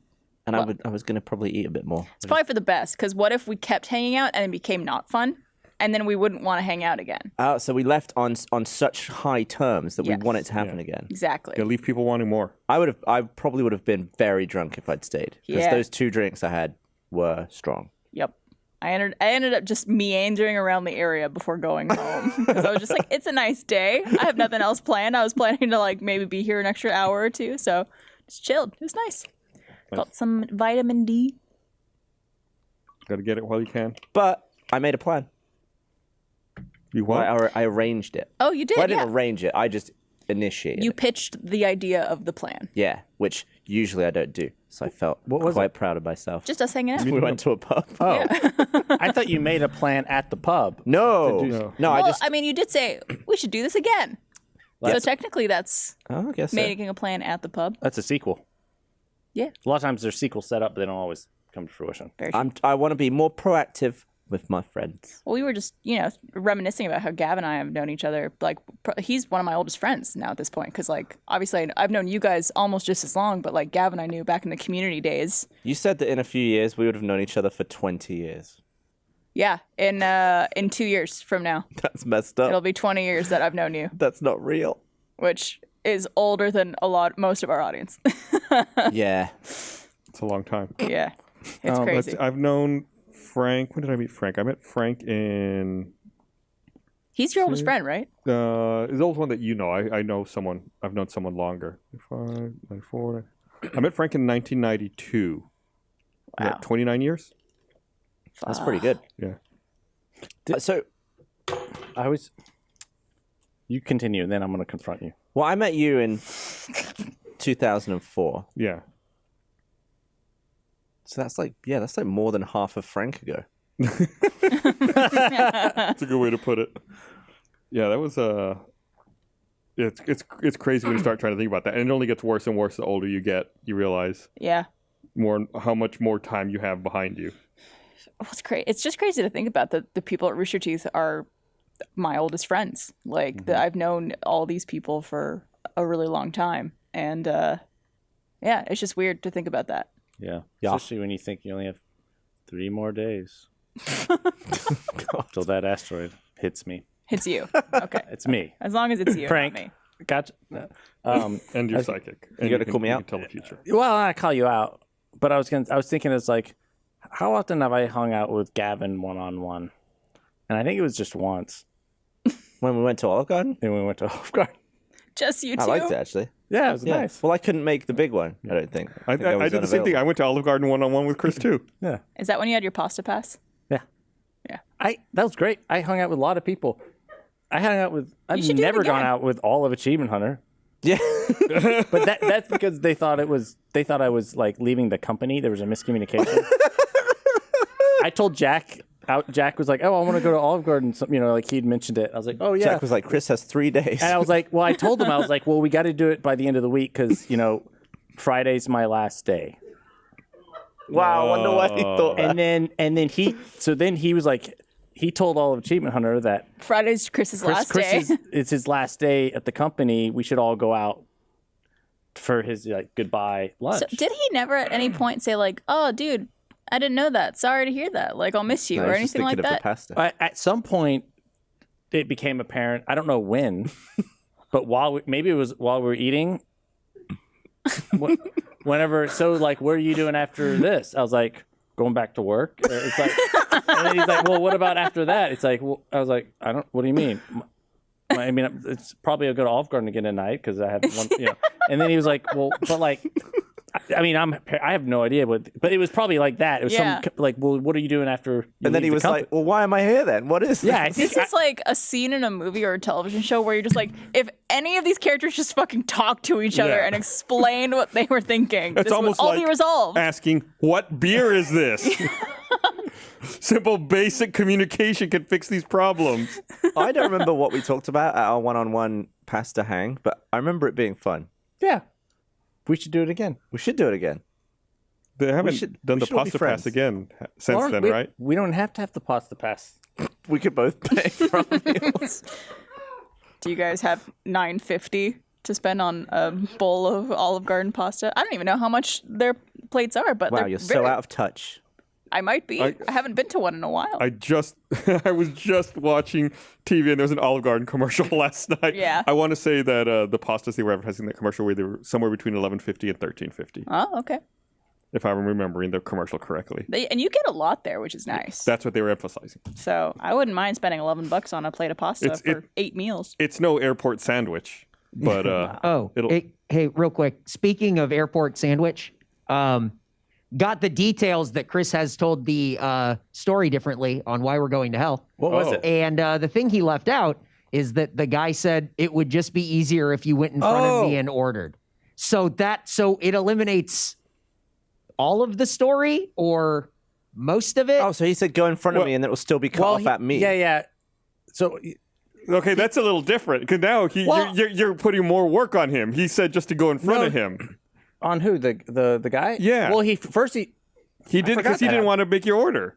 and I was going to probably eat a bit more. It's probably for the best because what if we kept hanging out and it became not fun? And then we wouldn't want to hang out again. So we left on such high terms that Yes. we want it to happen again. Exactly. you leave people wanting more. I probably would have been very drunk if I'd stayed because Yeah. those 2 drinks I had were strong. Yep. I ended up just meandering around the area before going home because I was just like, it's a nice day. I have nothing else planned. I was planning to like maybe be here an extra hour or two, so just chilled. It was nice. Got some vitamin D. Got to get it while you can. But I made a plan. You what? I arranged it. Oh, you did? Well, I didn't Yeah. arrange it. I just initiated You it. pitched the idea of the plan. Yeah, which usually I don't do. So I felt was quite proud of myself. Just us hanging out. We went to a pub. Oh, I thought you made a plan at the pub. No, no, I Well, just. I mean, you did say we should do this again. So technically, that's Oh, I guess so. making a plan at the pub. That's a sequel. Yeah. A lot of times there's sequels set up, but they don't always come to fruition. Very true. I want to be more proactive with my friends. Well, we were just, reminiscing about how Gavin and I have known each other. Like, he's one of my oldest friends now at this point. Because, like, obviously, I've known you guys almost just as long. But, like, Gavin I knew back in the community days. You said that in a few years we would have known each other for 20 years. Yeah, in 2 years from now. That's messed up. It'll be 20 years that I've known you, That's not real. which is older than most of our audience. Yeah. It's a long time. Yeah, it's crazy. I've known Frank. When did I meet Frank? I met Frank in He's your oldest friend, right? the old one that you know. I know someone. I've known someone longer. 95, 94. I met Frank in 1992. Wow. 29 years. That's pretty good. Yeah. So, I was. You continue, and then I'm going to confront you. well, I met you in 2004. Yeah. So that's like more than half of Frank ago. That's a good way to put it. Yeah, that was it's crazy when you start trying to think about that, and it only gets worse and worse the older you get. You realize Yeah. how much more time you have behind you. What's crazy? It's just crazy to think about that the people at Rooster Teeth are my oldest friends. Like I've known all these people for a really long time, and yeah, it's just weird to think about that. Yeah. Especially when you think you only have 3 more days. Till that asteroid hits me. It's you, okay? It's me. As long as it's you, Frank. not me. Gotcha. And you're psychic. And gotta call me you out? can tell the future. Well, I call you out, but I was thinking it's like, how often have I hung out with Gavin one-on-one? And I think it was just once. When we went to Olive Garden, Then we went to Olive Garden. Just you two. I liked it actually. Yeah, it was Yeah. nice. Well, I couldn't make the big one. I don't think. I think was did the same thing. unavailable. I went to Olive Garden one-on-one with Chris too. Yeah. Is that when you had your pasta pass? Yeah. Yeah. That was great. I hung out with a lot of people. I've should do it never gone again. out with all of Achievement Hunter. Yeah. But that's because they thought I was like leaving the company. There was a miscommunication. I told Jack. Jack was like, "Oh, I want to go to Olive Garden." Like he'd mentioned it. I was like, "Oh yeah." Jack was like, Chris has 3 days. And I was like, "Well, I told him I was like, well, we got to do it by the end of the week because Friday's my last day. Wow, I wonder why he thought that. And then he was like, he told all of Achievement Hunter that Friday's Chris's last day. It's his last day at the company. We should all go out for his like goodbye lunch. So did he never at any point say like, "Oh, dude, I didn't know that. Sorry to hear that. Like, I'll miss you," No, or he's just anything like thinking of that? the pasta. At some point, it became apparent. I don't know when, but maybe it was while we were eating. Whenever, so like, what are you doing after this? I was like, going back to work. It's like, and then he's like, well, what about after that? It's like, well, I was like, I don't. What do you mean? I mean, it's probably a good Olive Garden again tonight because I have one, you know. And then he was like, well, but like, I mean, I have no idea, but it was probably like that. It was some like, well, what are you doing after? You And then he leave the was company? like, well, why am I here then? What is this? Yeah, I think This is like a scene in a movie or a television show where you're just like, if any of these characters just fucking talk to each other Yeah. and explain what they were thinking, It's this almost would all like be resolved. asking, what beer is this? Simple, basic communication can fix these problems. I don't remember what we talked about at our one-on-one pasta hang, but I remember it being fun. yeah, we should do it again. We should do it again. They haven't should- done we the should all be pasta friends. pass again since Lauren, then, right? We don't have to have the pasta pass. We could both pay for our meals. Do you guys have $9.50 to spend on a bowl of Olive Garden pasta? I don't even know how much their plates are, but Wow, they're you're very, so out of touch. I might be. I haven't been to one in a while. I was just watching TV and there was an Olive Garden commercial last night. Yeah. I want to say that the pastas they were advertising in that commercial were they were somewhere between $11.50 and $13.50, Oh, okay. if I'm remembering the commercial correctly. And you get a lot there, which is nice. That's what they were emphasizing. So I wouldn't mind spending $11 on a plate of pasta for 8 meals. It's no airport sandwich, but Hey, real quick. Speaking of airport sandwich, got the details that Chris has told the story differently on why we're going to hell. What was Oh. it? And the thing he left out is that the guy said it would just be easier if you went in front of me and ordered. So it eliminates all of the story or most of it. Oh, so he said go in front of me and it will still be cut off at me. Yeah. So okay, that's a little different because now you're putting more work on him. He said just to go in front of him. on who the guy? Yeah. Well, he did He did because he didn't want to make your order.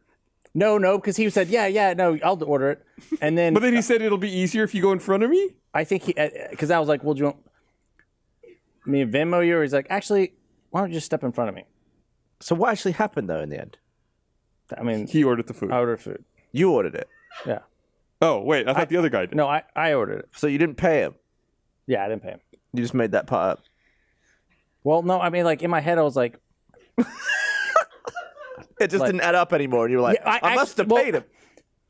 No, because he said no, I'll order it, and then But then he said it'll be easier if you go in front of me. I think because I was like, well, do you want me to Venmo you? Or he's like, actually, why don't you just step in front of me? So what actually happened though in the end? I mean, He ordered the food. I ordered food. You ordered it. Yeah. Oh wait, I thought the other guy did. No, I ordered it. So you didn't pay him. Yeah, I didn't pay him. You just made that part up. Well, no, I mean, like in my head, I was like, It just didn't add up anymore. And you were like, Yeah, I must have paid him.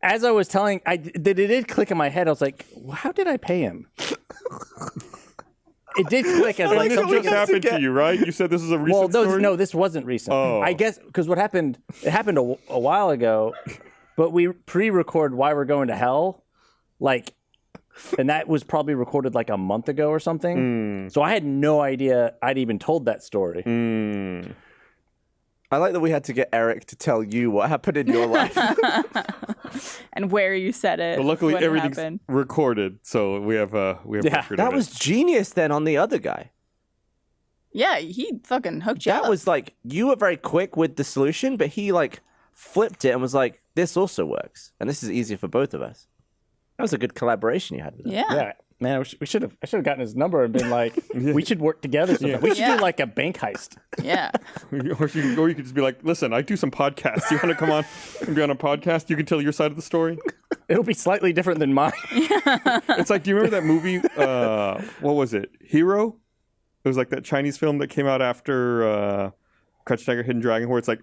as I was telling, it did click in my head. I was like, well, how did I pay him? It did click as like This something. just happened to you, right? You said this is a recent story. No, this wasn't recent. Oh. I guess because what happened, it happened a while ago, but we pre-record Why We're Going to Hell, like, and that was probably recorded like a month ago or something. So I had no idea I'd even told that story. I like that we had to get Eric to tell you what happened in your life. And where you said it. But luckily, when it everything's happened. recorded, so we have record That of was it. genius then on the other guy. Yeah, he fucking hooked you That up. was like, you were very quick with the solution, but he like flipped it and was like, this also works. And this is easier for both of us. That was a good collaboration you had with him. Yeah. Yeah, man, I should have gotten his number and been like, we should work together. Sometime. We should Yeah. do like a bank heist. Yeah. Or you could just be like, listen, I do some podcasts. You want to come on and be on a podcast? You can tell your side of the story. It'll be slightly different than mine. It's like, do you remember that movie? What was it? Hero? It was like that Chinese film that came out after Crouching Tiger, Hidden Dragon, where it's like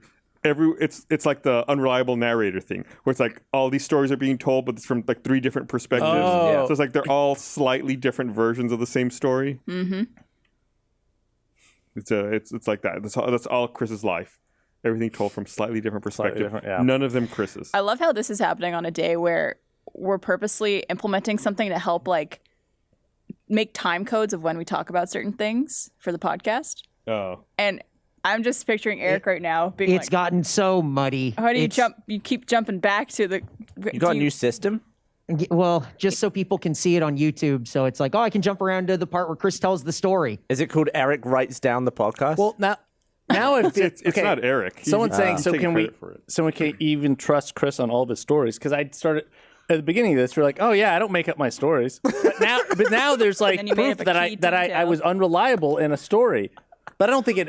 it's like the unreliable narrator thing, where it's like all these stories are being told, but it's from like 3 different perspectives. Oh. So it's like they're all slightly different versions of the same story. Mm-hmm. It's like that. That's all Chris's life. Everything told from slightly different perspective. different, yeah. None of them Chris's. I love how this is happening on a day where we're purposely implementing something to help like make time codes of when we talk about certain things for the podcast. Oh. And I'm just picturing Eric right now being It's like, gotten so muddy. how do you It's- jump? You keep jumping back to the. You got a new system? Well, just so people can see it on YouTube. So it's like, oh, I can jump around to the part where Chris tells the story. Is it called Eric Writes Down the Podcast? Well, now if It's not Eric. Someone's saying, so taking can we? credit for it. Someone can even trust Chris on all of his stories? Because I started at the beginning of this. We're like, oh yeah, I don't make up my stories. But now there's like And you made proof up a that key I detail. was unreliable in a story. But I don't think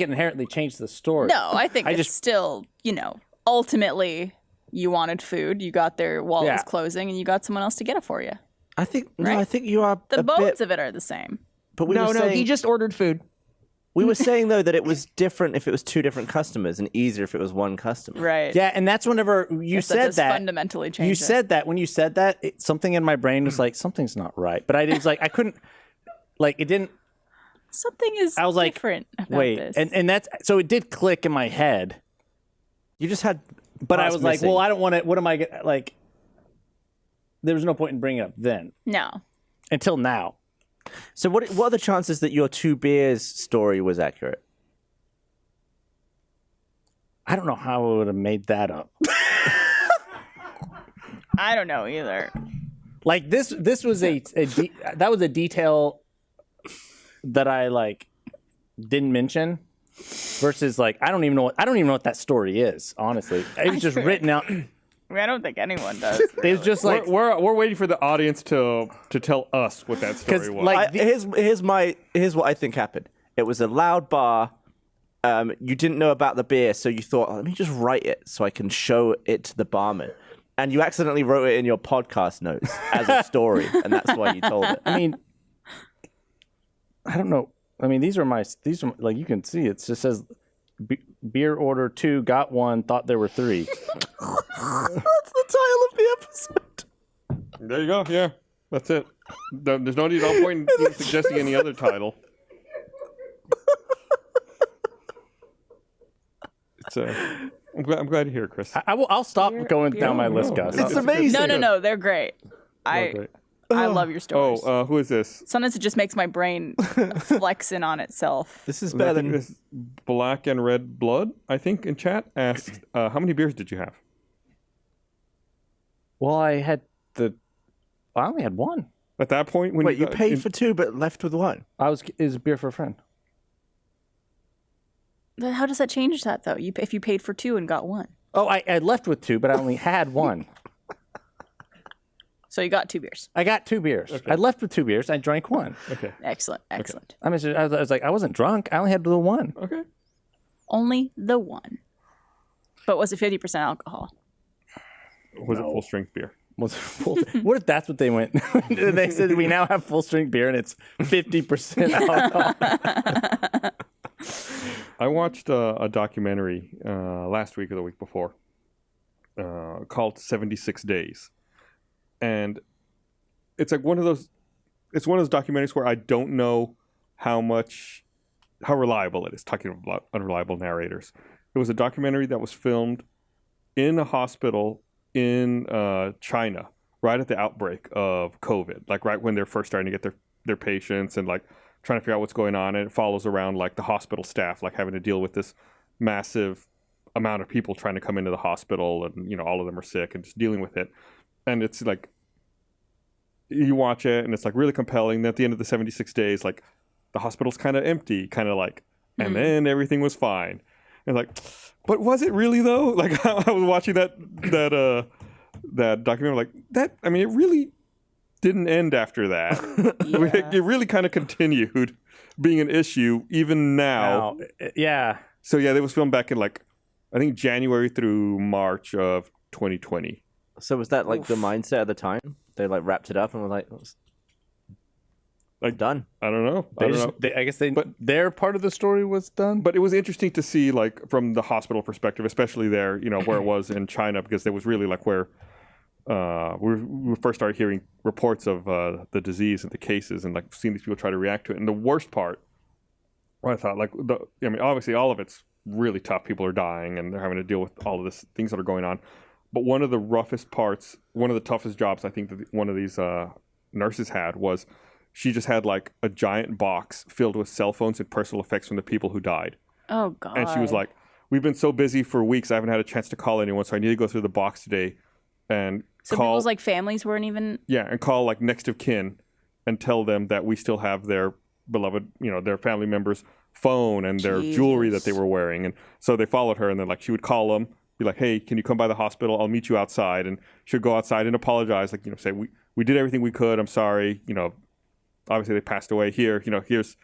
it inherently changed the story. No, I think it's still, ultimately you wanted food, you got there while it was closing, and you got someone else to get it for you. I think Right? I think you are The a bones bit. of it are the same. But we No, were saying, he just ordered food. we were saying though that it was different if it was two different customers and easier if it was one customer. Right. Yeah, and that's whenever you Yes, that said does that. fundamentally change You it. said that when you said that, something in my brain was like, something's not right. But I was like, I couldn't, like, it didn't. Something is I was like, different about wait, this. and that's so it did click in my head. You just had. But I parts was like, missing. well, I don't want to. What am I gonna like? There was no point in bringing it up then No. until now. So what are the chances that your two beers story was accurate? I don't know how I would have made that up. I don't know either. Like this was that was a detail that I like didn't mention. Versus like I don't even know what that story is. Honestly, it was just written out. I mean, I don't think anyone does. It was just like we're waiting for the audience to tell us what that story 'Cause, was. like, Here's what I think happened. It was a loud bar. You didn't know about the beer, so you thought, let me just write it so I can show it to the barman. And you accidentally wrote it in your podcast notes as a story, and that's why you told it. I mean, I don't know. I mean, these are like you can see. It just says beer order 2, got 1, thought there were 3. That's the title of the episode. There you go. Yeah, that's it. There's no point in suggesting any other title. It's I'm glad to hear it, Chris. I'll stop going down my list, Gus. It's amazing. No, they're great. I love your stories. Oh, who is this? Sometimes it just makes my brain flex in on itself. This is I better think than. this Black and Red Blood, I think, in chat asked, how many beers did you have? Well, I only had 1. At that point, when Wait, you got paid for 2 but left with 1. It was a beer for a friend. But how does that change that though? If you paid for 2 and got 1, Oh, I left with 2, but I only had 1. so you got 2 beers. I got 2 beers. I left with 2 beers. I drank 1. Okay. Excellent. I was like, I wasn't drunk. I only had the 1. Okay. Only the 1. But was it 50% alcohol? Was it full strength beer? What if that's what they went? They said we now have full strength beer and it's 50% alcohol. I watched a documentary last week or the week before called 76 Days. And it's like one of those documentaries where I don't know how reliable it is, talking about unreliable narrators. It was a documentary that was filmed in a hospital in China right at the outbreak of COVID, like right when they're first starting to get their patients and like trying to figure out what's going on. And it follows around like the hospital staff, like having to deal with this massive amount of people trying to come into the hospital, and all of them are sick and just dealing with it. And it's like you watch it and it's like really compelling. And at the end of the 76 days, like the hospital's kind of empty, kind of like, and then everything was fine. And like, but was it really though? Like I was watching that documentary, like that. I mean, it really didn't end after that. It really kind of continued being an issue even now. Yeah. So yeah, it was filmed back in like I think January through March of 2020. So was that like the mindset at the time? They like wrapped it up and were like done. I don't know. I guess their part of the story was done. But it was interesting to see, like, from the hospital perspective, especially there, where it was in China, because it was really like where we first started hearing reports of the disease and the cases, and like seeing these people try to react to it. And the worst part, I thought, like, obviously all of it's really tough. People are dying, and they're having to deal with all of this things that are going on. But one of the roughest parts, one of the toughest jobs I think that one of these nurses had was she just had like a giant box filled with cell phones and personal effects from the people who died. Oh, God. And she was like, we've been so busy for weeks, I haven't had a chance to call anyone, so I need to go through the box today and So call people's like families weren't even. and call like next of kin and tell them that we still have their beloved, their family members' phone and their jewelry that they were wearing. And so they followed her, and then like she would call them, be like, hey, can you come by the hospital? I'll meet you outside. And she'd go outside and apologize, like, say we did everything we could. I'm sorry. Obviously they passed away here. Here's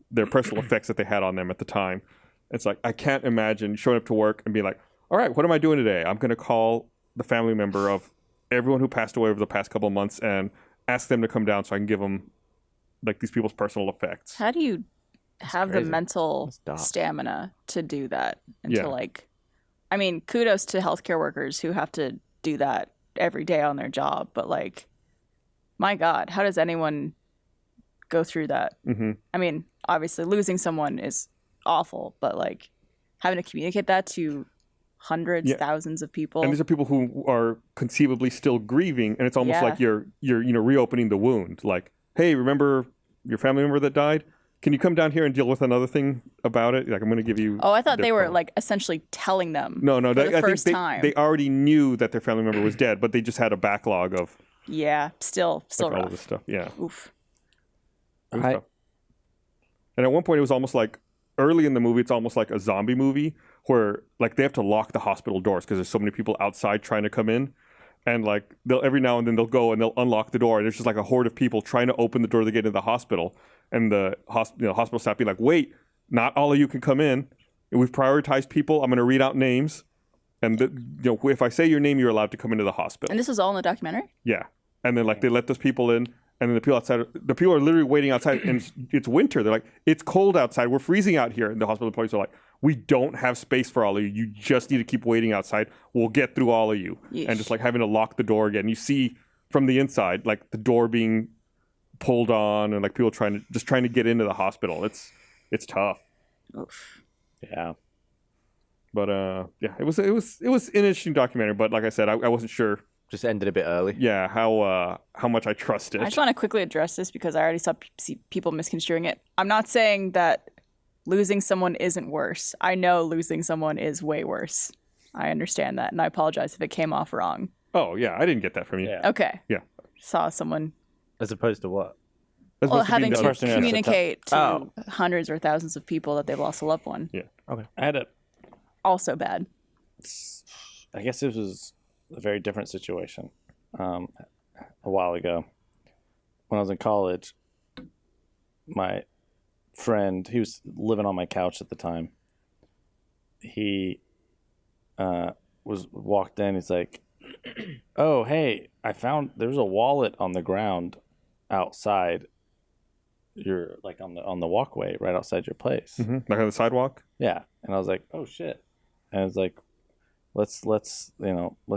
their personal effects that they had on them at the time. It's like, I can't imagine showing up to work and being like, all right, what am I doing today? I'm going to call the family member of everyone who passed away over the past couple of months and ask them to come down so I can give them like these people's personal effects. How do you have the crazy. mental dark. stamina to do that? And Yeah. to like, I mean, kudos to healthcare workers who have to do that every day on their job. But like, my God, how does anyone go through that? Mm-hmm. I mean, obviously losing someone is awful, but like having to communicate that to hundreds, thousands of people. And these are people who are conceivably still grieving, and it's almost like you're reopening the wound. Like, hey, remember your family member that died? Can you come down here and deal with another thing about it? Like, I'm going to give you. Oh, I thought their they were phone. like essentially telling them. No, for the I first think time. they already knew that their family member was dead, but they just had a backlog of Yeah, still like, all rough. of this stuff. Yeah. Oof. It was tough. And at one point, it was almost like early in the movie, it's almost like a zombie movie where like they have to lock the hospital doors because there's so many people outside trying to come in. And like they'll every now and then they'll go and they'll unlock the door, and there's just like a horde of people trying to open the door to get into the hospital. And the hospital staff be like, "Wait, not all of you can come in. We've prioritized people. I'm going to read out names, and if I say your name, you're allowed to come into the hospital." And this was all in the documentary? Yeah. And then like they let those people in, and then the people are literally waiting outside, and it's winter. They're like, it's cold outside. We're freezing out here. And the hospital employees are like, we don't have space for all of you. You just need to keep waiting outside. We'll get through all of you. Yeesh. And just like having to lock the door again. You see from the inside, like the door being pulled on, and like people trying to get into the hospital. It's tough. Oof. Yeah. But it was an interesting documentary. But like I said, I wasn't sure. Just ended a bit early. Yeah, how much I trusted. I just want to quickly address this because I already see people misconstruing it. I'm not saying that losing someone isn't worse. I know losing someone is way worse. I understand that, and I apologize if it came off wrong. Oh yeah, I didn't get that from you. Yeah. Okay. Yeah. Saw someone As opposed to what? That's well, supposed having be to done. person who has to communicate to Oh. hundreds or thousands of people that they've lost a loved one. Yeah. I had Also bad. I guess this was a very different situation a while ago. When I was in college, my friend, he was living on my couch at the time. He walked in. He's like, "Oh, hey, I found there's a wallet on the ground outside. You're like on the walkway right outside your place." Mhm. Like on the sidewalk. Yeah, and I was like, "Oh shit!" And I was like, "Let's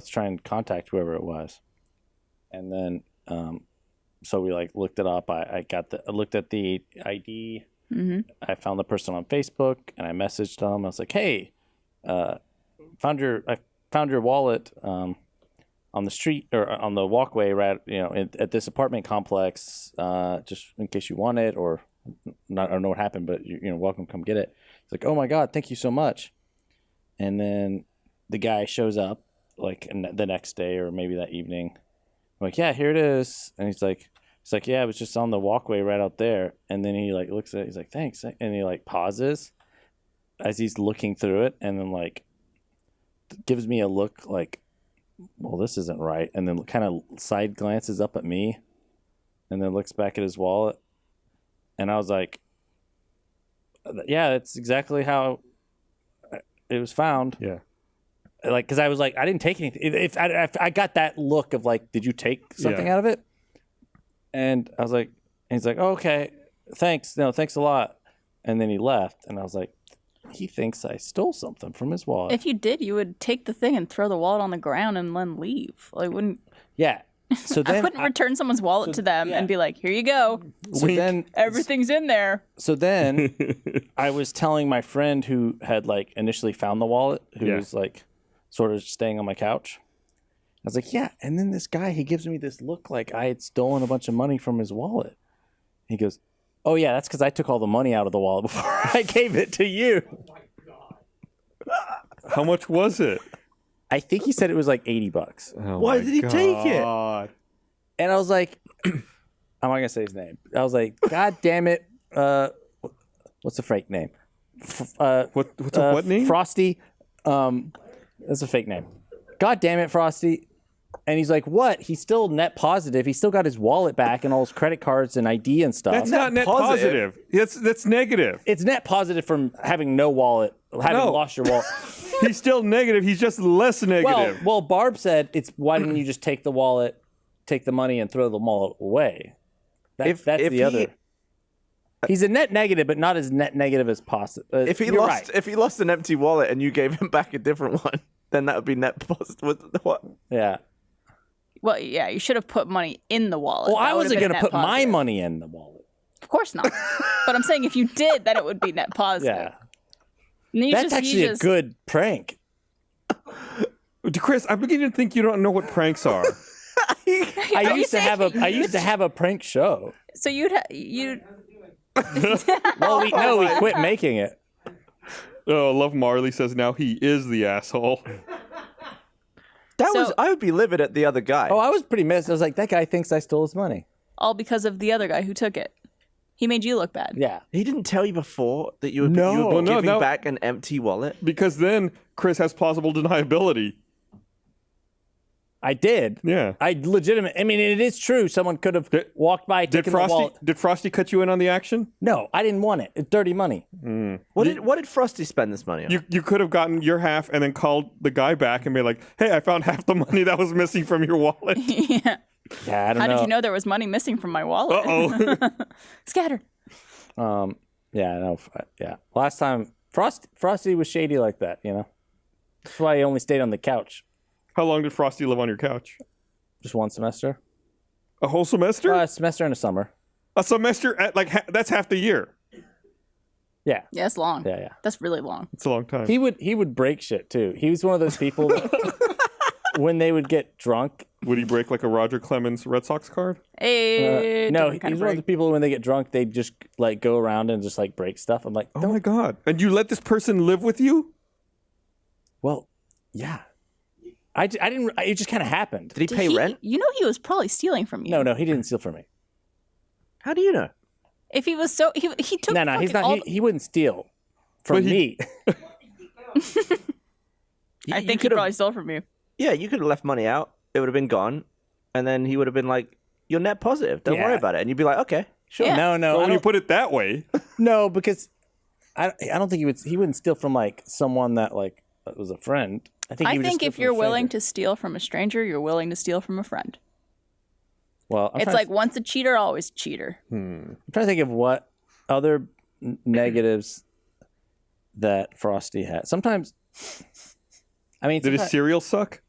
try and contact whoever it was." And then, so we like looked it up. I looked at the ID. Mm-hmm. I found the person on Facebook, and I messaged them. I was like, "Hey, I found your wallet on the street or on the walkway, right? At this apartment complex. Just in case you want it, or not, I don't know what happened, but you're welcome. Come get it." It's like, "Oh my God, thank you so much." And then the guy shows up like the next day or maybe that evening. I'm like, "Yeah, here it is." And he's like, "Yeah, it was just on the walkway right out there." And then he like looks at it. He's like, "Thanks." And he like pauses as he's looking through it, and then like gives me a look like, "Well, this isn't right." And then kind of side glances up at me, and then looks back at his wallet. And I was like, "Yeah, that's exactly how it was found." Yeah. Like, because I was like, I didn't take anything. If I got that look of like, did you take something out of it? And I was like, and he's like, "Oh, okay, thanks. No, thanks a lot." And then he left, and I was like, he thinks I stole something from his wallet. If you did, you would take the thing and throw the wallet on the ground and then leave. Like, wouldn't Yeah. So then I wouldn't return someone's wallet to them and be like, "Here you go. Everything's in there." So then I was telling my friend who had like initially found the wallet, who was like sort of staying on my couch. I was like, "Yeah." And then this guy, he gives me this look like I had stolen a bunch of money from his wallet. He goes, "Oh yeah, that's because I took all the money out of the wallet before I gave it to you." How much was it? I think he said it was like $80. Why did he take it? And I was like, I'm not gonna say his name. I was like, God damn it! What's the fake name? What's a what name? Frosty. That's a fake name. God damn it, Frosty! And he's like, what? He's still net positive. He still got his wallet back and all his credit cards and ID and stuff. That's not net positive. That's negative. It's net positive from having no wallet, having lost your wallet. He's still negative. He's just less negative. Well, Barb said it's why didn't you just take the wallet, take the money, and throw the wallet away? That's the other. He's a net negative, but not as net negative as possible. If he lost an empty wallet and you gave him back a different one, then that would be net positive. What? Yeah. Well, yeah, you should have put money in the wallet. Well, I That would have wasn't been going to net put my positive. money in the wallet. Of course not. But I'm saying if you did, then it would be net positive. Yeah. And you That's just- actually a good prank. Chris, I'm beginning to think you don't know what pranks are. I used to have a prank show. So you'd. Well, we quit making it. Oh, Love Marley says now he is the asshole. I would be livid at the other guy. Oh, I was pretty missed. I was like, that guy thinks I stole his money. All because of the other guy who took it. He made you look bad. Yeah. He didn't tell you before that you would No. you would Well, be no, giving no. back an empty wallet. Because then Chris has plausible deniability. I did. Yeah. I mean, it is true. Someone could have walked by, taken the wallet. Did Frosty cut you in on the action? No, I didn't want it. It's dirty money. What did Frosty spend this money on? You could have gotten your half and then called the guy back and be like, hey, I found half the money that was missing from your wallet. Yeah. Yeah, I don't How know. did you know there was money missing from my wallet? Uh-oh. Scatter. Yeah, no. Yeah. Last time, Frosty was shady like that, you know? That's why he only stayed on the couch. How long did Frosty live on your couch? Just one semester. A whole semester? A semester and a summer. A semester at that's half the year. Yeah. Yeah, it's long. Yeah. That's really long. It's a long time. He would break shit too. He was one of those people that when they would get drunk. Would he break like a Roger Clemens Red Sox card? Hey, No, different kind he's of one of the break. people when they get drunk, they just like go around and just like break stuff. I'm like, Oh my God. And you let this person live with you? well, yeah. I didn't. It just kind of happened. Did he pay rent? You know he was probably stealing from you. No, he didn't steal from me. How do you know? If he was so... He took No, he's fucking not. all He wouldn't steal from But me. I think he probably stole from you. Yeah, you could have left money out. It would have been gone, and then he would have been like, "You're net positive. Don't Yeah. worry about it." And you'd be like, "Okay, sure." Yeah. No, Well, I when you don't, put it that way. no, because I don't think he wouldn't steal from like someone that like was a friend. I think. I He would just think steal if from a you're willing stranger. to steal from a stranger, you're willing to steal from a friend. Well, I'm It's trying like to, once a cheater, always a cheater. I'm trying to think of what other negatives that Frosty had. Sometimes, I mean, Did his sometimes- cereal suck?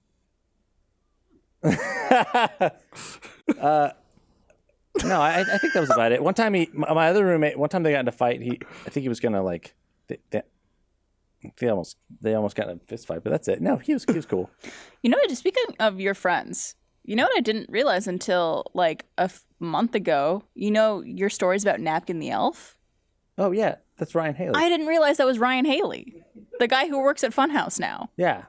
No, I think that was about it. One time, my other roommate. One time they got in a fight. I think he was gonna like. They almost got in a fist fight, but that's it. No, he was cool. You know, just speaking of your friends, you know what I didn't realize until like a month ago? You know your stories about Napkin the Elf? Oh yeah, that's Ryan Hailey. I didn't realize that was Ryan Haley, the guy who works at Funhouse now. Yeah.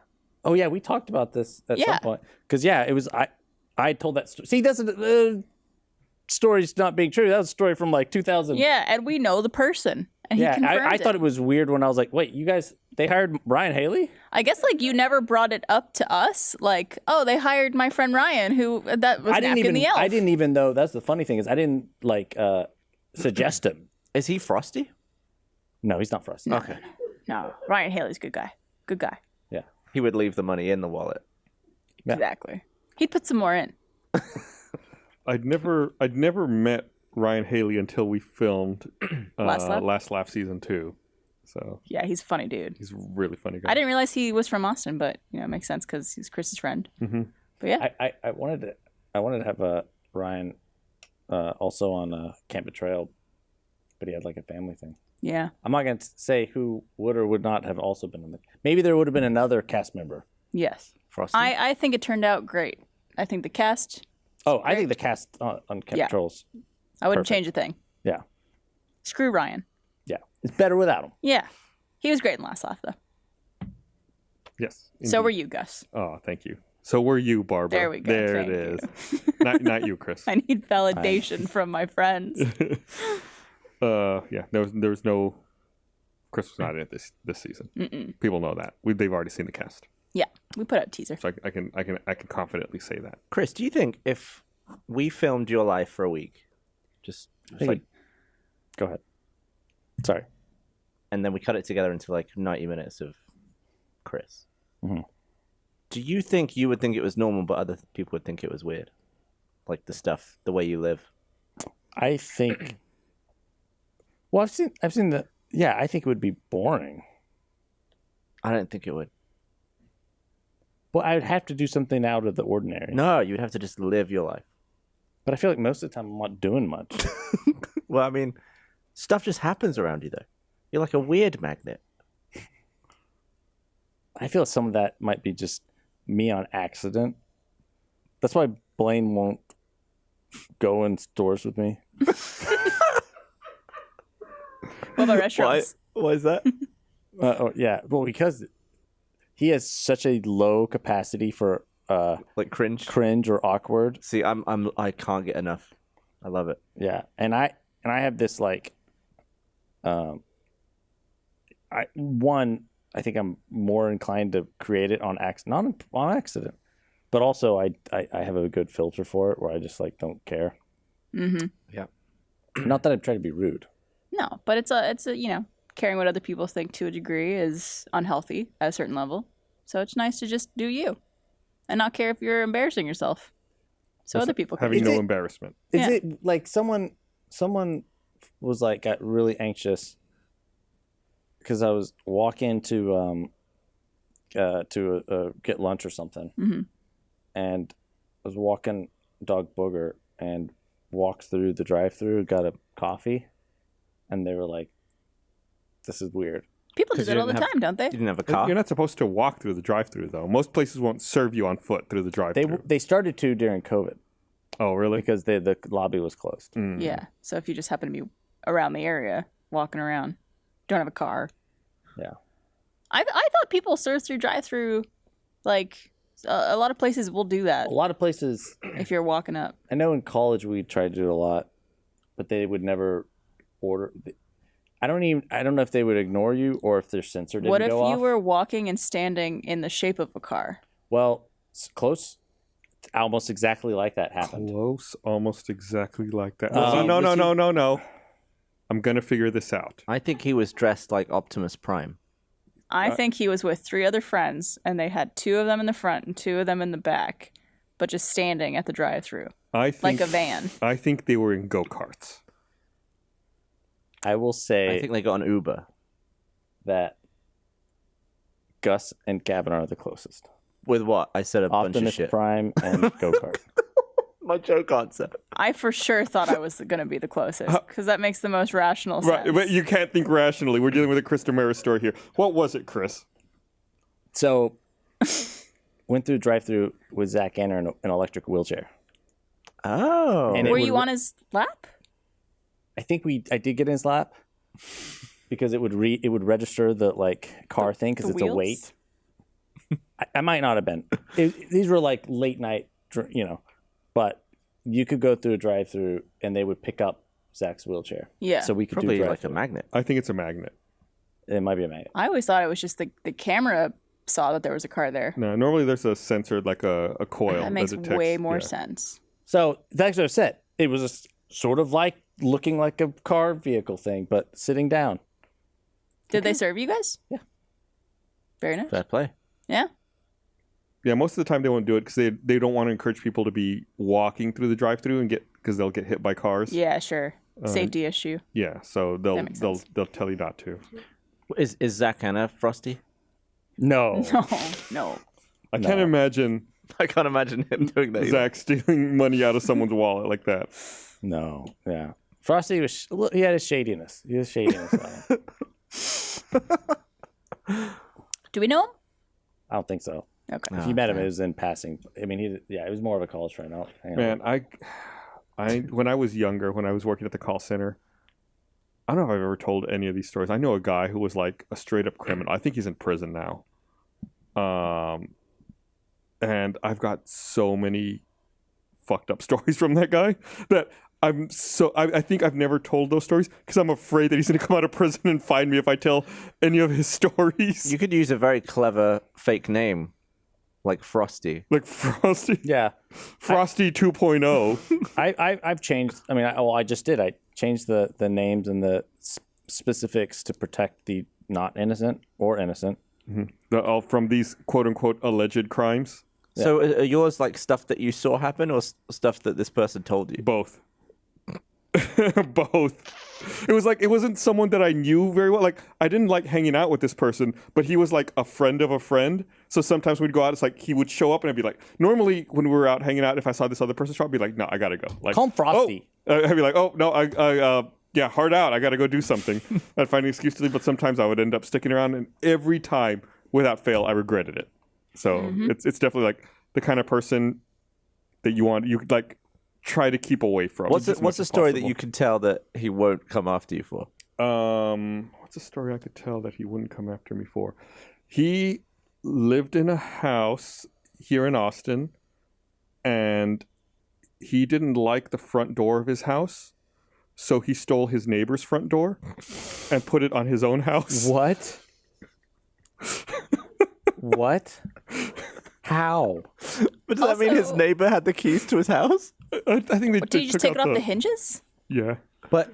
Oh yeah, we talked about this at some Yeah. point. Because it was I told that story. See, that's story's not being true. That was a story from like 2000. Yeah, and we know the person. And he Yeah, confirmed I thought it was weird when I was like, wait, you guys, they hired Ryan Haley? I guess like you never brought it up to us, like, oh, they hired my friend Ryan, who that was Napkin the Elf. I didn't even know. That's the funny thing is I didn't like suggest him. Is he Frosty? No, he's not Frosty. Okay. No, Ryan Haley's a good guy. Good guy. Yeah. He would leave the money in the wallet. Yeah. Exactly. He'd put some more in. I'd never met Ryan Haley until we filmed Last Laugh? season 2. So Yeah, he's a funny dude. he's a really funny guy. I didn't realize he was from Austin, but it makes sense because he's Chris's friend. Mm-hmm. But yeah, I wanted to have Ryan also on Camp Betrayal, but he had like a family thing. yeah. I'm not going to say who would or would not have also been on the. Maybe there would have been another cast member. Yes. Frosty. I think it turned out great. I think the cast, Oh, I think the cast on Camp Yeah. Patrol's. I wouldn't Perfect. change a thing. Yeah, Screw Ryan. yeah, it's better without him. Yeah. He was great in Last Laugh, though. Yes. So indeed. were you, Gus. Oh, thank you. So were you, Barbara. There we go. There Thank it you. is. not you, Chris. I need validation from my friends. Yeah. There's no. Chris was not in it this season. People know that. They've already seen the cast, Yeah, we put out a teaser. so I can confidently say that. Chris, do you think if we filmed your life for a week, just like, Go ahead. Sorry. and then we cut it together into like 90 minutes of Chris, do you think you would think it was normal, but other people would think it was weird? Like the way you live. I think. Well, I've seen the. Yeah, I think it would be boring. I don't think it would. Well, I would have to do something out of the ordinary. No, you would have to just live your life. But I feel like most of the time I'm not doing much. Well, I mean, stuff just happens around you, though. You're like a weird magnet. I feel some of that might be just me on accident. That's why Blaine won't go in stores with me. What about restaurants? Why is that? Yeah, well, because he has such a low capacity for Like cringe? cringe or awkward. See, I can't get enough. I love it. Yeah, and I have this like, I think I'm more inclined to create it on not on accident, but also I have a good filter for it where I just like don't care. Mm-hmm. Yeah. Not that I'm trying to be rude. No, but it's a caring what other people think to a degree is unhealthy at a certain level. So it's nice to just do you, and not care if you're embarrassing yourself. So other people can. Having no embarrassment. Is Yeah. it like someone was like got really anxious because I was walking to get lunch or something, and I was walking dog booger and walked through the drive-through, got a coffee, and they were like, "This is weird." People do 'Cause you that all the didn't have- time, don't they? You didn't have a car? You're not supposed to walk through the drive-through, though. Most places won't serve you on foot through the drive-through. They started to during COVID Oh, really? because the lobby was closed. Yeah. So if you just happen to be around the area, walking around, don't have a car. Yeah. I thought people serve through drive-through, like a lot of places will do that A lot of places, if you're walking up. I know in college we tried to do it a lot, but they would never order. I don't know if they would ignore you or if their sensor didn't What if go you off. were walking and standing in the shape of a car? Well, close, almost exactly like that happened. Close, almost exactly like that. Um, No. I'm going to figure this out. I think he was dressed like Optimus Prime. I think he was with 3 other friends, and they had 2 of them in the front and 2 of them in the back, but just standing at the drive-through I think, like a van. I think they were in go-karts. I will say I think they got an Uber. that Gus and Gavin are the closest. With what? I said a bunch of Optimus shit. Prime and go-kart. My joke answer. I for sure thought I was going to be the closest because that makes the most rational sense. Right, but you can't think rationally. We're dealing with a Chris Demarais story here. What was it, Chris? So, went through drive-through with Zach Anner in an electric wheelchair. Oh. And it Were would you on his lap? I think I did get in his lap because it would register the like car thing because the it's a wheels? weight. I might not have been. These were like late night, but you could go through a drive-through and they would pick up Zach's wheelchair. Yeah. So we could Probably do like a drive-through. magnet. I think it's a magnet. It might be a magnet. I always thought it was just the camera saw that there was a car there. No, normally there's a sensor, like a coil. That makes detects- way more yeah. sense. So that's what I said. It was sort of like looking like a car vehicle thing, but sitting down. Did they serve you guys? Yeah. Very nice. Fair play. Yeah. Yeah, most of the time they won't do it because they don't want to encourage people to be walking through the drive-through and because they'll get hit by cars. Yeah, sure. Safety issue. Yeah, so they'll makes they'll sense. they'll tell you not to. Is Zach Anna Frosty? No. No. I can't imagine I can't imagine him doing that. either. Zach stealing money out of someone's wallet like that. No. Yeah. Frosty was. He had his shadiness. He was shadiness. Do we know him? I don't think so. Okay. If you met him, it was in passing. I mean, it was more of a college friend. Man, I when I was younger, when I was working at the call center, I don't know if I've ever told any of these stories. I know a guy who was like a straight up criminal. I think he's in prison now. And I've got so many fucked up stories from that guy that I think I've never told those stories because I'm afraid that he's going to come out of prison and find me if I tell any of his stories. You could use a very clever fake name, like Frosty. Like Frosty. Yeah. Frosty 2.0. I've changed. I mean, I just did. I changed the names and the specifics to protect the not innocent or innocent. All from these quote unquote alleged crimes. So are yours like stuff that you saw happen or stuff that this person told you? Both. Both. It wasn't someone that I knew very well. Like, I didn't like hanging out with this person, but he was like a friend of a friend. So sometimes we'd go out, it's like he would show up and I'd be like, normally when we were out hanging out, if I saw this other person show up, I'd be like, no, I gotta go. Like, Call him Frosty. I'd be like, oh, no, yeah, hard out. I gotta go do something. I'd find an excuse to leave, but sometimes I would end up sticking around, and every time, without fail, I regretted it. So it's definitely like the kind of person that you could like try to keep away from. What's the story that you can tell that he won't come after you for? What's a story I could tell that he wouldn't come after me for? He lived in a house here in Austin, and he didn't like the front door of his house, so he stole his neighbor's front door and put it on his own house. What? What? How? But does that mean his neighbor had the keys to his house? I think they Did you just took take it out off the hinges? Yeah. But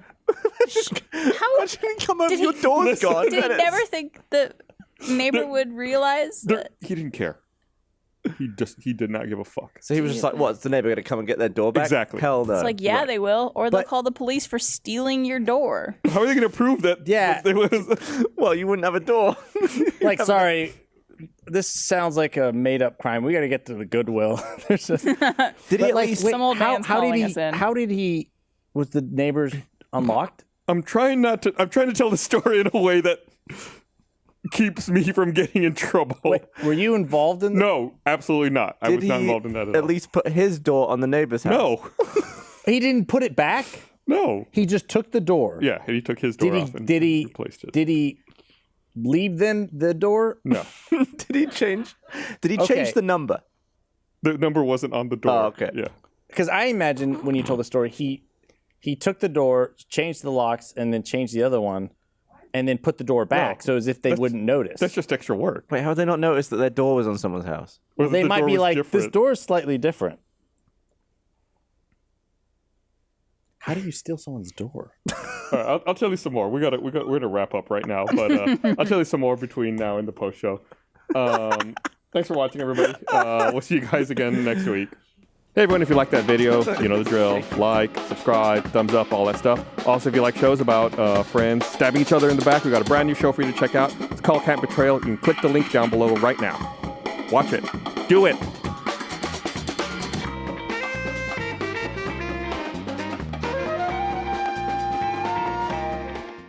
How Imagine he come over, Did your he- door's gone. did he never think the neighbor would realize that? He didn't care. He did not give a fuck. So he was just like, what, is the neighbor going to come and get their door back? Exactly. Hell no. It's like, yeah, they will, or they'll call the police for stealing your door. How are they going to prove that? Yeah. that there was well, you wouldn't have a door. like, sorry, this sounds like a made-up crime. We got to get to the Goodwill. There's just, Did he at least... Some old man's calling us in. How did he? Was the neighbors unlocked? I'm trying to tell the story in a way that keeps me from getting in trouble. Wait, were you involved in? No, absolutely not. I was not involved in that at all. At least put his door on the neighbor's house? No. He didn't put it back. No. He just took the door. Yeah, and he took his door off and replaced it. Did he leave them the door? No. Did he change Okay. the number? The number wasn't on the door. Oh, okay. Yeah. Because I imagine when you told the story, he took the door, changed the locks, and then changed the other one, and then put the door back, No, so as if they wouldn't notice. That's just extra work. Wait, how would they not notice that their door was on someone's house? Or They the might door be was like, different. this door is slightly different. How do you steal someone's door? All right, I'll tell you some more. We're gonna wrap up right now, but I'll tell you some more between now and the post show. Thanks for watching, everybody. We'll see you guys again next week. Hey everyone, if you like that video, you know the drill. Like, subscribe, thumbs up, all that stuff. Also, if you like shows about friends stabbing each other in the back, we got a brand new show for you to check out. It's called Camp Betrayal. You can click the link down below right now. Watch it. Do it.